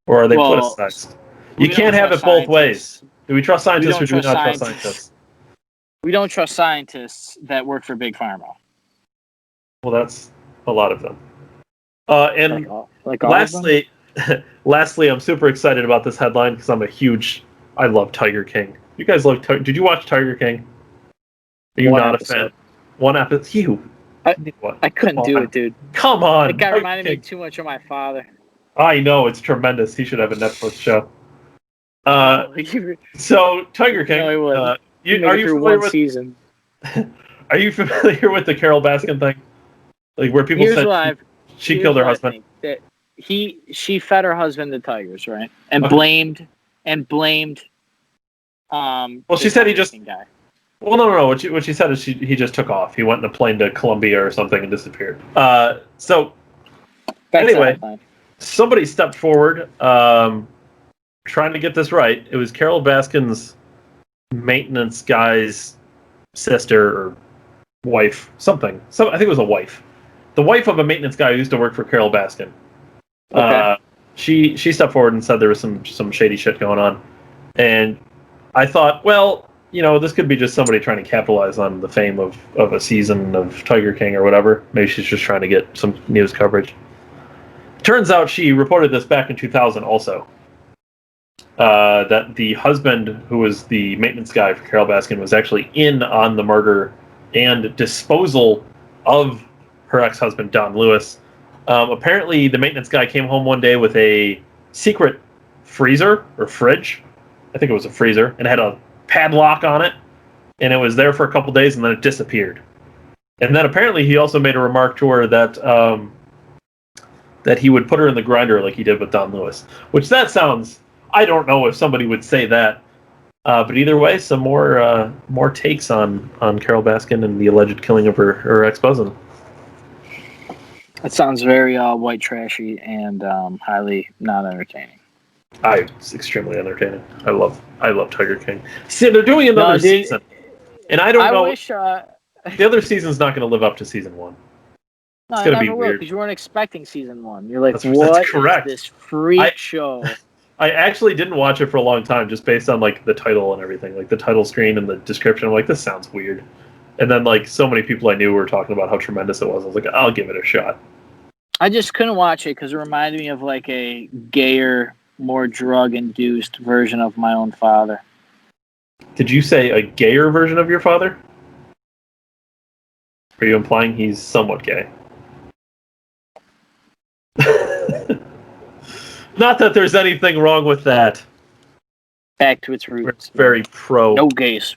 Or are they politicized? You can't have it both ways. Do we trust scientists or do we not trust scientists? We don't trust scientists that work for Big Pharma. Well, that's a lot of them. And like lastly, I'm super excited about this headline because I love Tiger King. You guys love Did you watch Tiger King? Are you not a fan? One episode. I couldn't do it, dude. Come on. It got reminded me too much of my father. I know, it's tremendous. He should have a Netflix show. So Tiger King. No, are you familiar with season? Are you familiar with the Carol Baskin thing? Like where people Here's said what I've she here's killed her what I husband. think, that she fed her husband the tigers, right? And Okay. blamed Well, she this said he just. American guy. Well, no. What she said is he just took off. He went in a plane to Colombia or something and disappeared. So That's anyway, fine. somebody stepped forward, trying to get this right. It was Carol Baskin's maintenance guy's sister or wife, something. So I think it was a wife. The wife of a maintenance guy who used to work for Carol Baskin. Okay. She stepped forward and said there was some shady shit going on, and I thought, well, this could be just somebody trying to capitalize on the fame of a season of Tiger King or whatever. Maybe she's just trying to get some news coverage. Turns out she reported this back in 2000 also. That the husband, who was the maintenance guy for Carol Baskin, was actually in on the murder and disposal of her ex-husband, Don Lewis. Apparently, the maintenance guy came home one day with a secret freezer or fridge. I think it was a freezer, and it had a padlock on it, and it was there for a couple days, and then it disappeared. And then apparently he also made a remark to her that that he would put her in the grinder like he did with Don Lewis, which that sounds... I don't know if somebody would say that, but either way, some more takes on Carol Baskin and the alleged killing of her ex-husband. That sounds very white trashy and highly not entertaining. It's extremely entertaining. I love Tiger King. See, they're doing another season, and I don't know. Wish the other season's not going to live up to season 1. No, it's going to be weird because you weren't expecting season 1. You're like, that's what correct. is this freak show? I actually didn't watch it for a long time, just based on like the title and everything, like the title screen and the description. I'm like, this sounds weird. And then like so many people I knew were talking about how tremendous it was. I was like, I'll give it a shot. I just couldn't watch it because it reminded me of like a gayer, more drug-induced version of my own father. Did you say a gayer version of your father? Are you implying he's somewhat gay? Not that there's anything wrong with that. Back to its roots. We're very pro. No gays.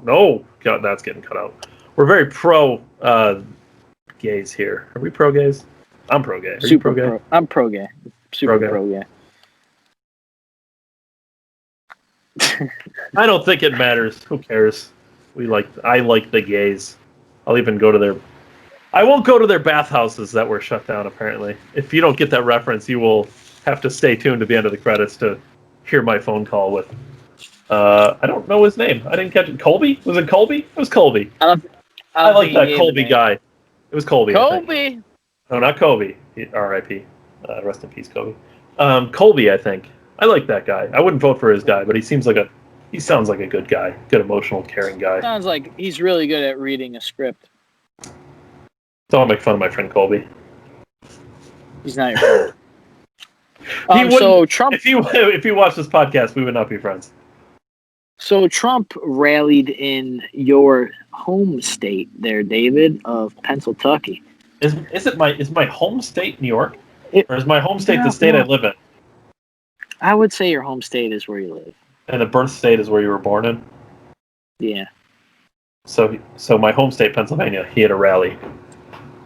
No, God, that's getting cut out. We're very pro gays here. Are we pro gays? I'm pro gay. Are you pro gay? I'm pro gay. Super pro gay. I don't think it matters. Who cares? I like the gays. I'll even go to their... I won't go to their bathhouses that were shut down, apparently. If you don't get that reference, you will have to stay tuned to the end of the credits to hear my phone call with... I don't know his name. I didn't catch it. Colby? Was it Colby? It was Colby. I like that Colby guy. It was Colby. Colby? No, not Kobe. R.I.P. Rest in peace, Kobe. Colby, I think. I like that guy. I wouldn't vote for his guy, but he sounds like a good guy. Good, emotional, caring guy. Sounds like he's really good at reading a script. Don't make fun of my friend Colby. He's not your friend. So Trump... If you watch this podcast, we would not be friends. So Trump rallied in your home state there, David, of Pennsylvania. Is my home state New York? Or is my home state the state I live in? I would say your home state is where you live. And the birth state is where you were born in? Yeah. So my home state, Pennsylvania, he had a rally.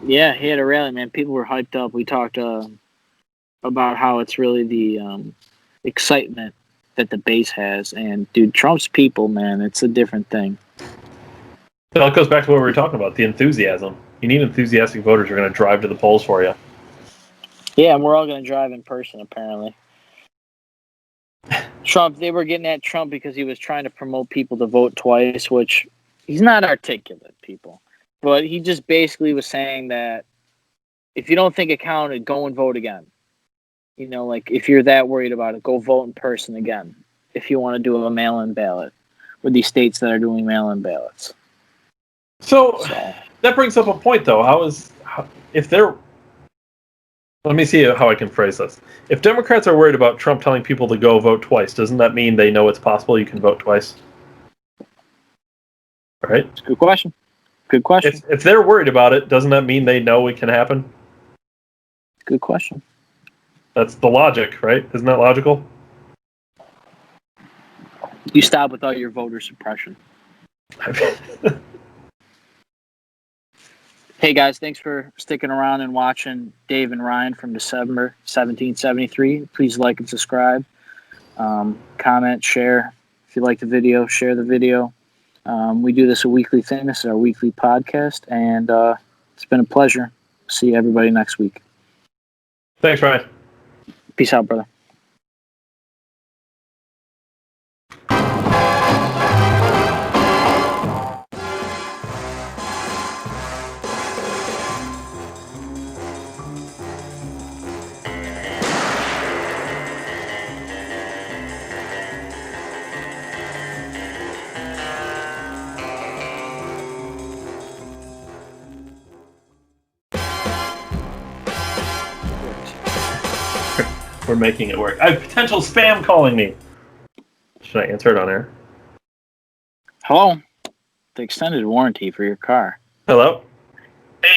Yeah, he had a rally, man. People were hyped up. We talked about how it's really the excitement that the base has. And, dude, Trump's people, man, it's a different thing. So it goes back to what we were talking about, the enthusiasm. You need enthusiastic voters who are going to drive to the polls for you. Yeah, and we're all going to drive in person, apparently. They were getting at Trump because he was trying to promote people to vote twice, which he's not articulate, people. But he just basically was saying that if you don't think it counted, go and vote again. You know, like if you're that worried about it, go vote in person again. If you want to do a mail-in ballot with these states that are doing mail-in ballots. So that brings up a point, though. Let me see how I can phrase this. If Democrats are worried about Trump telling people to go vote twice, doesn't that mean they know it's possible you can vote twice? Right? It's a good question. Good question. If they're worried about it, doesn't that mean they know it can happen? Good question. That's the logic, right? Isn't that logical? You stop with all your voter suppression. Hey guys, thanks for sticking around and watching Dave and Ryan from December 1773. Please like and subscribe. Comment, share. If you like the video, share the video. We do this a weekly thing. This is our weekly podcast, and it's been a pleasure. See everybody next week. Thanks, Ryan. Peace out, brother. We're making it work. I have potential spam calling me. Should I answer it on air? Hello. The extended warranty for your car. Hello? Hey,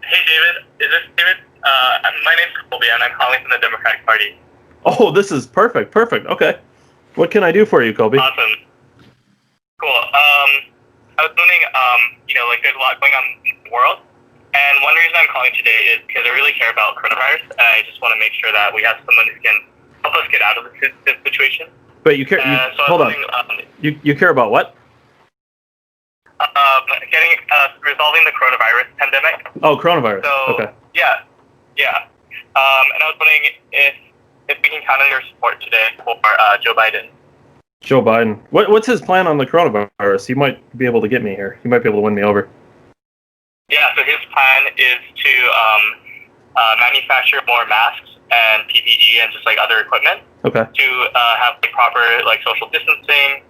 David. Is this David? My name's Colby, and I'm calling from the Democratic Party. Oh, this is perfect. Okay. What can I do for you, Colby? Awesome. Cool. I was wondering, there's a lot going on in the world, and one reason I'm calling today is because I really care about coronavirus, and I just want to make sure that we have someone who can help us get out of this situation. But you care. Hold on. You care about what? Resolving the coronavirus pandemic. Oh, coronavirus. So, okay. Yeah. And I was wondering if we can count on your support today for Joe Biden. Joe Biden. What's his plan on the coronavirus? He might be able to get me here. He might be able to win me over. Yeah. So his plan is to manufacture more masks and PPE and just like other equipment. Okay. To have like proper like social distancing,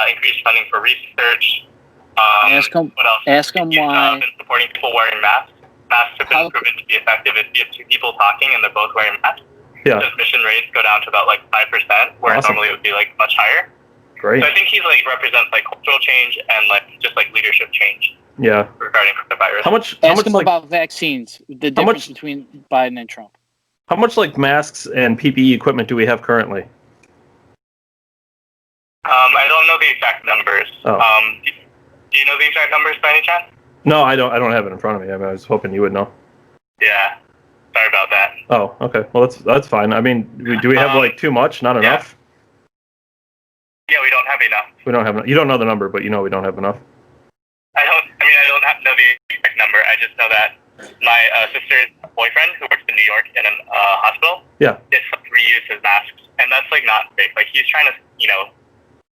increase funding for research. Ask him why. Been supporting people wearing masks. Masks have been proven to be effective if you have two people talking and they're both wearing masks. Yeah. Transmission rates go down to about like 5%, where normally it would be like much higher. Great. So I think he's like represents like cultural change and like just like leadership change. Yeah. Regarding coronavirus. Ask him about vaccines. The difference between Biden and Trump. How much like masks and PPE equipment do we have currently? I don't know the exact numbers. Oh. Do you know the exact numbers by any chance? No, I don't have it in front of me. I was hoping you would know. Yeah. Sorry about that. Oh, okay. Well, that's fine. I mean, do we have like too much? Not enough? Yeah, we don't have enough. We don't have enough. You don't know the number, but you know we don't have enough. I don't know the exact number. I just know that my sister's boyfriend, who works in New York in a hospital, yeah, is reuse his masks, and that's like not safe. Like he's trying to,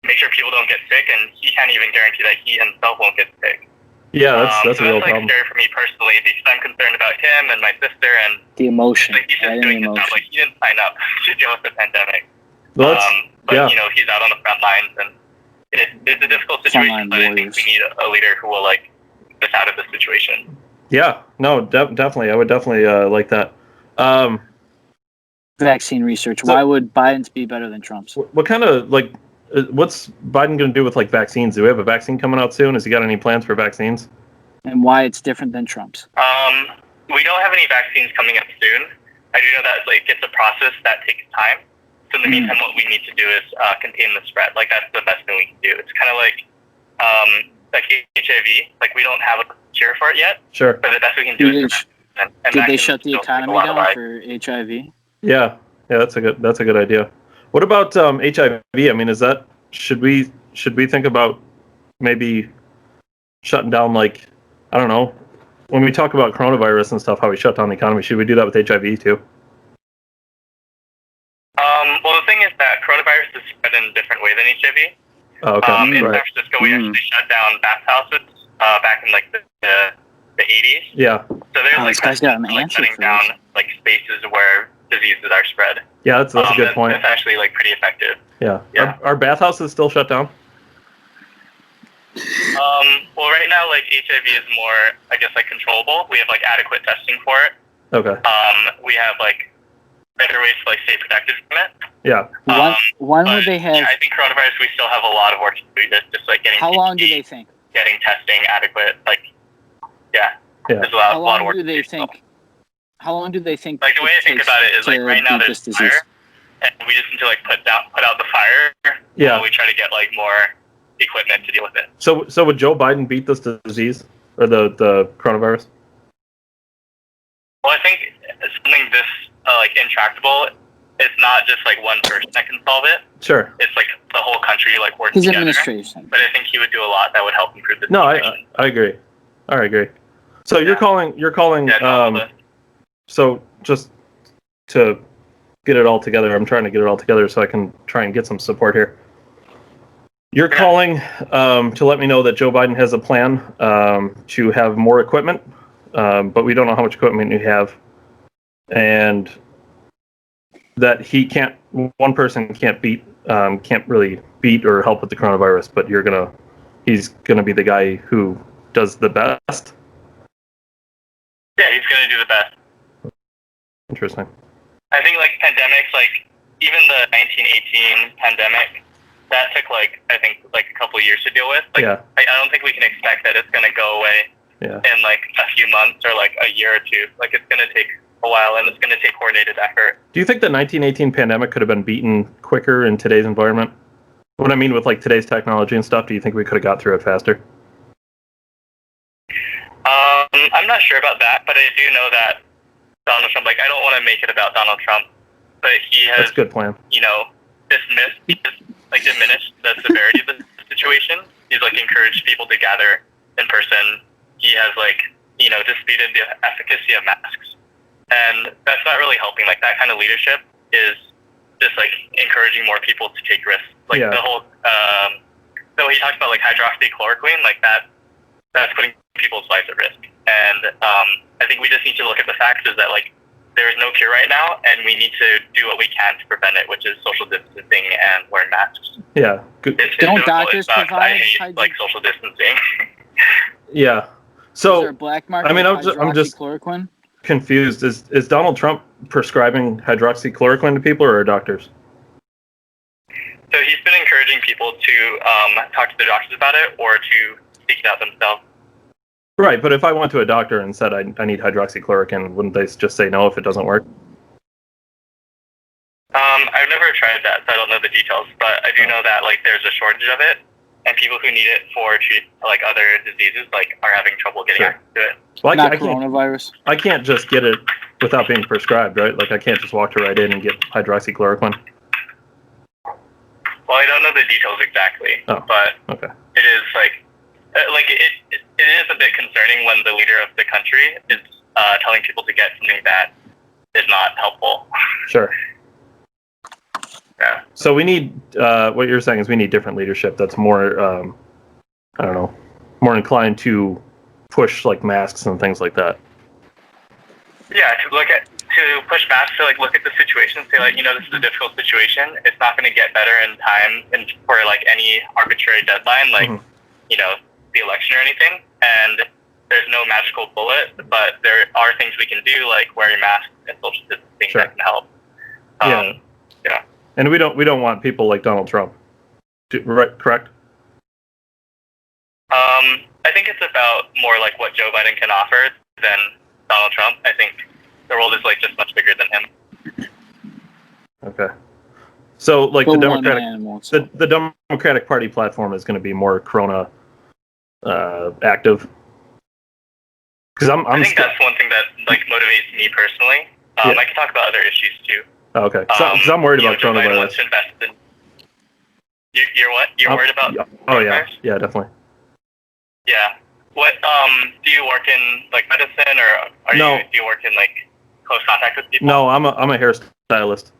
make sure people don't get sick, and he can't even guarantee that he himself won't get sick. Yeah, that's a real like problem. Scary for me personally because I'm concerned about him and my sister and the emotion. Like he's just doing his job. Like he didn't sign up to deal with the pandemic. Well, but he's out on the front lines, and it's a difficult situation. But I think we need a leader who will like get us out of this situation. Yeah, no, definitely. I would definitely like that. Vaccine research. Why would Biden's be better than Trump's? What kind of what's Biden going to do with like vaccines? Do we have a vaccine coming out soon? Has he got any plans for vaccines? And why it's different than Trump's? We don't have any vaccines coming up soon. I do know that it's a process that takes time. So in the meantime, what we need to do is contain the spread. Like that's the best thing we can do. It's kind of like HIV. Like we don't have a cure for it yet. Sure. But the best we can do is did they shut the economy down for HIV? Yeah, that's a good idea. What about HIV? I mean, should we think about maybe shutting down I don't know, when we talk about coronavirus and stuff, how we shut down the economy, should we do that with HIV too? Well, the thing is that coronavirus is spread in a different way than HIV. Oh, okay. In San Francisco, we actually shut down bathhouses back in the 80s. Yeah. So there's shutting down spaces where diseases are spread. Yeah, that's a good point. It's actually pretty effective. Yeah. Are bathhouses still shut down? Well, right now, HIV is more, I guess, controllable. We have adequate testing for it. Okay. We have better ways to stay protected from it. Yeah. When would they have? Yeah, I think coronavirus, we still have a lot of work to do. Just getting. How long do they think? Getting testing adequate, there's a lot of work. How long do they think? The way I think about it is right now there's fire, and we just need to put out the fire. Yeah. While we try to get more equipment to deal with it. So would Joe Biden beat this disease or the coronavirus? Well, I think something this like intractable, it's not just like one person that can solve it. Sure. It's like the whole country like working His together. administration. But I think he would do a lot that would help improve the No, situation. I agree. I agree. So you're calling. So just to get it all together, I'm trying to get it all together so I can try and get some support here. You're calling to let me know that Joe Biden has a plan to have more equipment, but we don't know how much equipment you have, and that one person can't really beat or help with the coronavirus, but he's gonna be the guy who does the best. Yeah, he's gonna do the best. Interesting. I think like pandemics, like even the 1918 pandemic, that took I think a couple of years to deal with. I don't think we can expect that it's gonna go away in like a few months or like a year or two. Like it's gonna take a while and it's gonna take coordinated effort. Do you think the 1918 pandemic could have been beaten quicker in today's environment? What I mean with like today's technology and stuff, do you think we could have got through it faster? I'm not sure about that, but I do know that Donald Trump, I don't want to make it about Donald Trump, but he has, that's a good plan. Diminished the severity of the situation. He's encouraged people to gather in person. He has disputed the efficacy of masks, and that's not really helping. Like that kind of leadership is just encouraging more people to take risks. The whole so he talked about hydroxychloroquine, that's putting people's lives at risk. And I think we just need to look at the facts is that there is no cure right now, and we need to do what we can to prevent it, which is social distancing and wearing masks. Yeah. Don't doctors provide? I hate social distancing. Yeah. So is there a black market? I mean, I'm just confused. Is Donald Trump prescribing hydroxychloroquine to people or doctors? So he's been encouraging people to talk to their doctors about it or to seek it out themselves. Right, but if I went to a doctor and said I need hydroxychloroquine, wouldn't they just say no if it doesn't work? I've never tried that, so I don't know the details. But I do know that there's a shortage of it, and people who need it for other diseases are having trouble getting access to it. Well, not coronavirus. I can't just get it without being prescribed, right? I can't just walk to Rite Aid and get hydroxychloroquine. Well, I don't know the details exactly, but it is it is a bit concerning when the leader of the country is telling people to get something that is not helpful. Sure. Yeah. So we need what you're saying is we need different leadership that's more more inclined to push masks and things like that. Yeah, to push masks, to look at the situation, say this is a difficult situation. It's not going to get better in time and for any arbitrary deadline, the election or anything. And there's no magical bullet, but there are things we can do, like wearing masks and social distancing that can help. Yeah. And we don't want people like Donald Trump. Right? Correct. I think it's about more what Joe Biden can offer than Donald Trump. I think the world is just much bigger than him. Okay. So the Democratic Party platform is going to be more Corona active. Because I think that's one thing that motivates me personally. I can talk about other issues too. Oh, okay. Because I'm worried about coronavirus. You're what? You're worried about? Oh yeah. Yeah, definitely. Yeah. What do you work in medicine or do you work in close contact with people? No, I'm a hairstylist.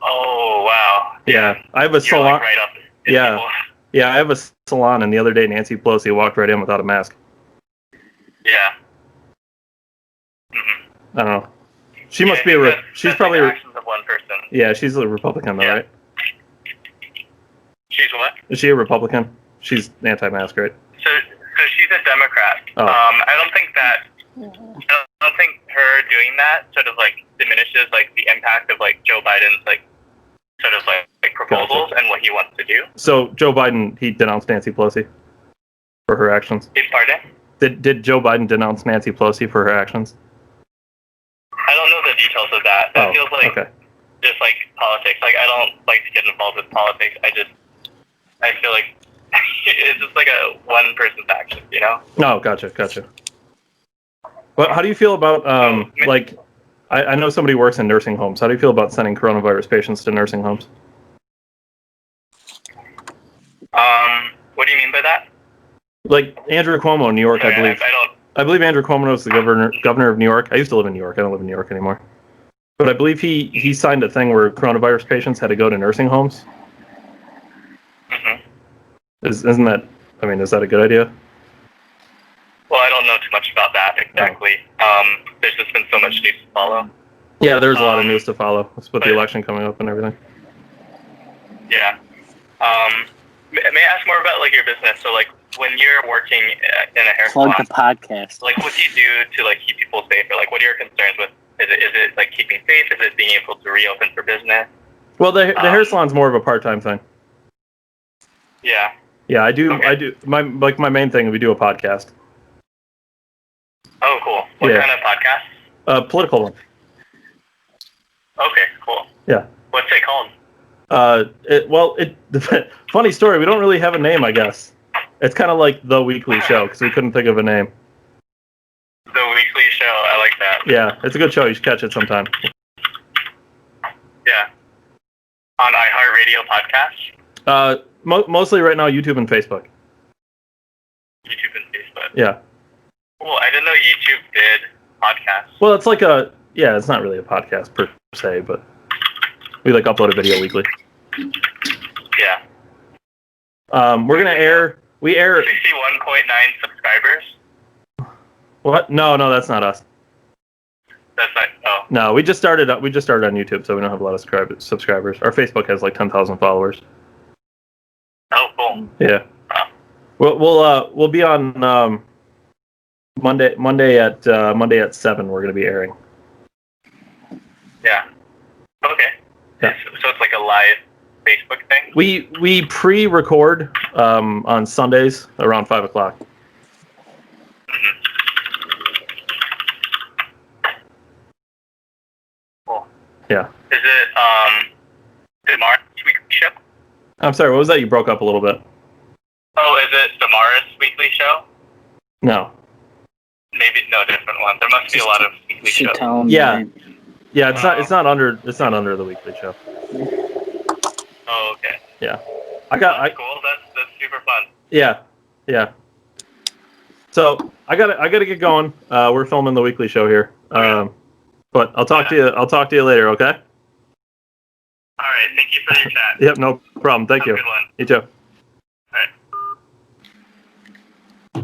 Oh wow. Yeah. I have a salon. Right up yeah. People. Yeah, I have a salon, and the other day Nancy Pelosi walked right in without a mask. Yeah. Mm-hmm. I don't know. She must be she's probably actions of one person. Yeah, she's a Republican though, right? She's what? Is she a Republican? She's anti-mask, right? So she's a Democrat. Oh. I don't think her doing that sort of diminishes the impact of Joe Biden's sort of proposals and what he wants to do. So Joe Biden, he denounced Nancy Pelosi for her actions. Pardon? Did Joe Biden denounce Nancy Pelosi for her actions? I don't know the details of that. That feels just politics. I don't like to get involved with politics. I feel it's just a one person's action, you know? No, gotcha. But how do you feel about like? I know somebody works in nursing homes. How do you feel about sending coronavirus patients to nursing homes? What do you mean by that? Like Andrew Cuomo in New York, I believe. I believe Andrew Cuomo is the governor of New York. I used to live in New York. I don't live in New York anymore. But I believe he signed a thing where coronavirus patients had to go to nursing homes. Mm-hmm. Isn't that? I mean, is that a good idea? Well, I don't know too much about that exactly. There's just been so much news to follow. Yeah, there's a lot of news to follow. With the election coming up and everything. Yeah. May I ask more about like your business? So like when you're working in a hair salon, plug the podcast. like what do you do to like keep people safe? Or like what are your concerns with? Is it like keeping safe? Is it being able to reopen for business? Well, the hair salon's more of a part-time thing. Yeah. Yeah, I do. Okay. I do. My main thing. We do a podcast. Oh, cool. What kind of podcast? Political one. Okay, cool. Yeah. What's it called? Funny story. We don't really have a name, I guess. It's kind of like The Weekly Show because we couldn't think of a name. The Weekly Show. I like that. Yeah, it's a good show. You should catch it sometime. Yeah. On iHeartRadio podcast? Mostly right now, YouTube and Facebook. YouTube and Facebook. Yeah. Cool. I didn't know YouTube did podcasts. Well, it's like it's not really a podcast per se, but we like upload a video weekly. Yeah. We're gonna air. We air 61.9 subscribers. What? No, that's not us. That's not. Oh. No, we just started on YouTube, so we don't have a lot of subscribers. Our Facebook has like 10,000 followers. Oh, cool. Yeah. We'll be on Monday at 7. We're gonna be airing. Yeah. Okay. Yeah. So it's like a live Facebook thing? We pre-record on Sundays around 5 o'clock. Mm-hmm. Cool. Yeah. Is it Damara's weekly show? I'm sorry, what was that? You broke up a little bit. Oh, is it Damara's weekly show? No. Maybe no, different one. There must be a lot of weekly shows. Yeah. Yeah, it's not under the weekly show. Oh, okay. Yeah. That's cool. That's super fun. Yeah. So I gotta get going. We're filming the weekly show here. But I'll talk to you later, okay? All right. Thank you for your chat. Yep, no problem. Thank you. Have a good one. You too. All right.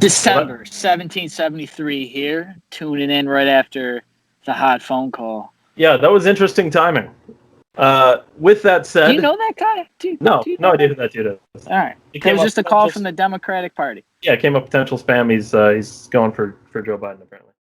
December 1773 here, tuning in right after the hot phone call. Yeah, that was interesting timing. With that said, do you know that guy? No idea who that dude is. All right, it was just a call from the Democratic Party. Yeah, it came up potential spam. He's going for Joe Biden apparently.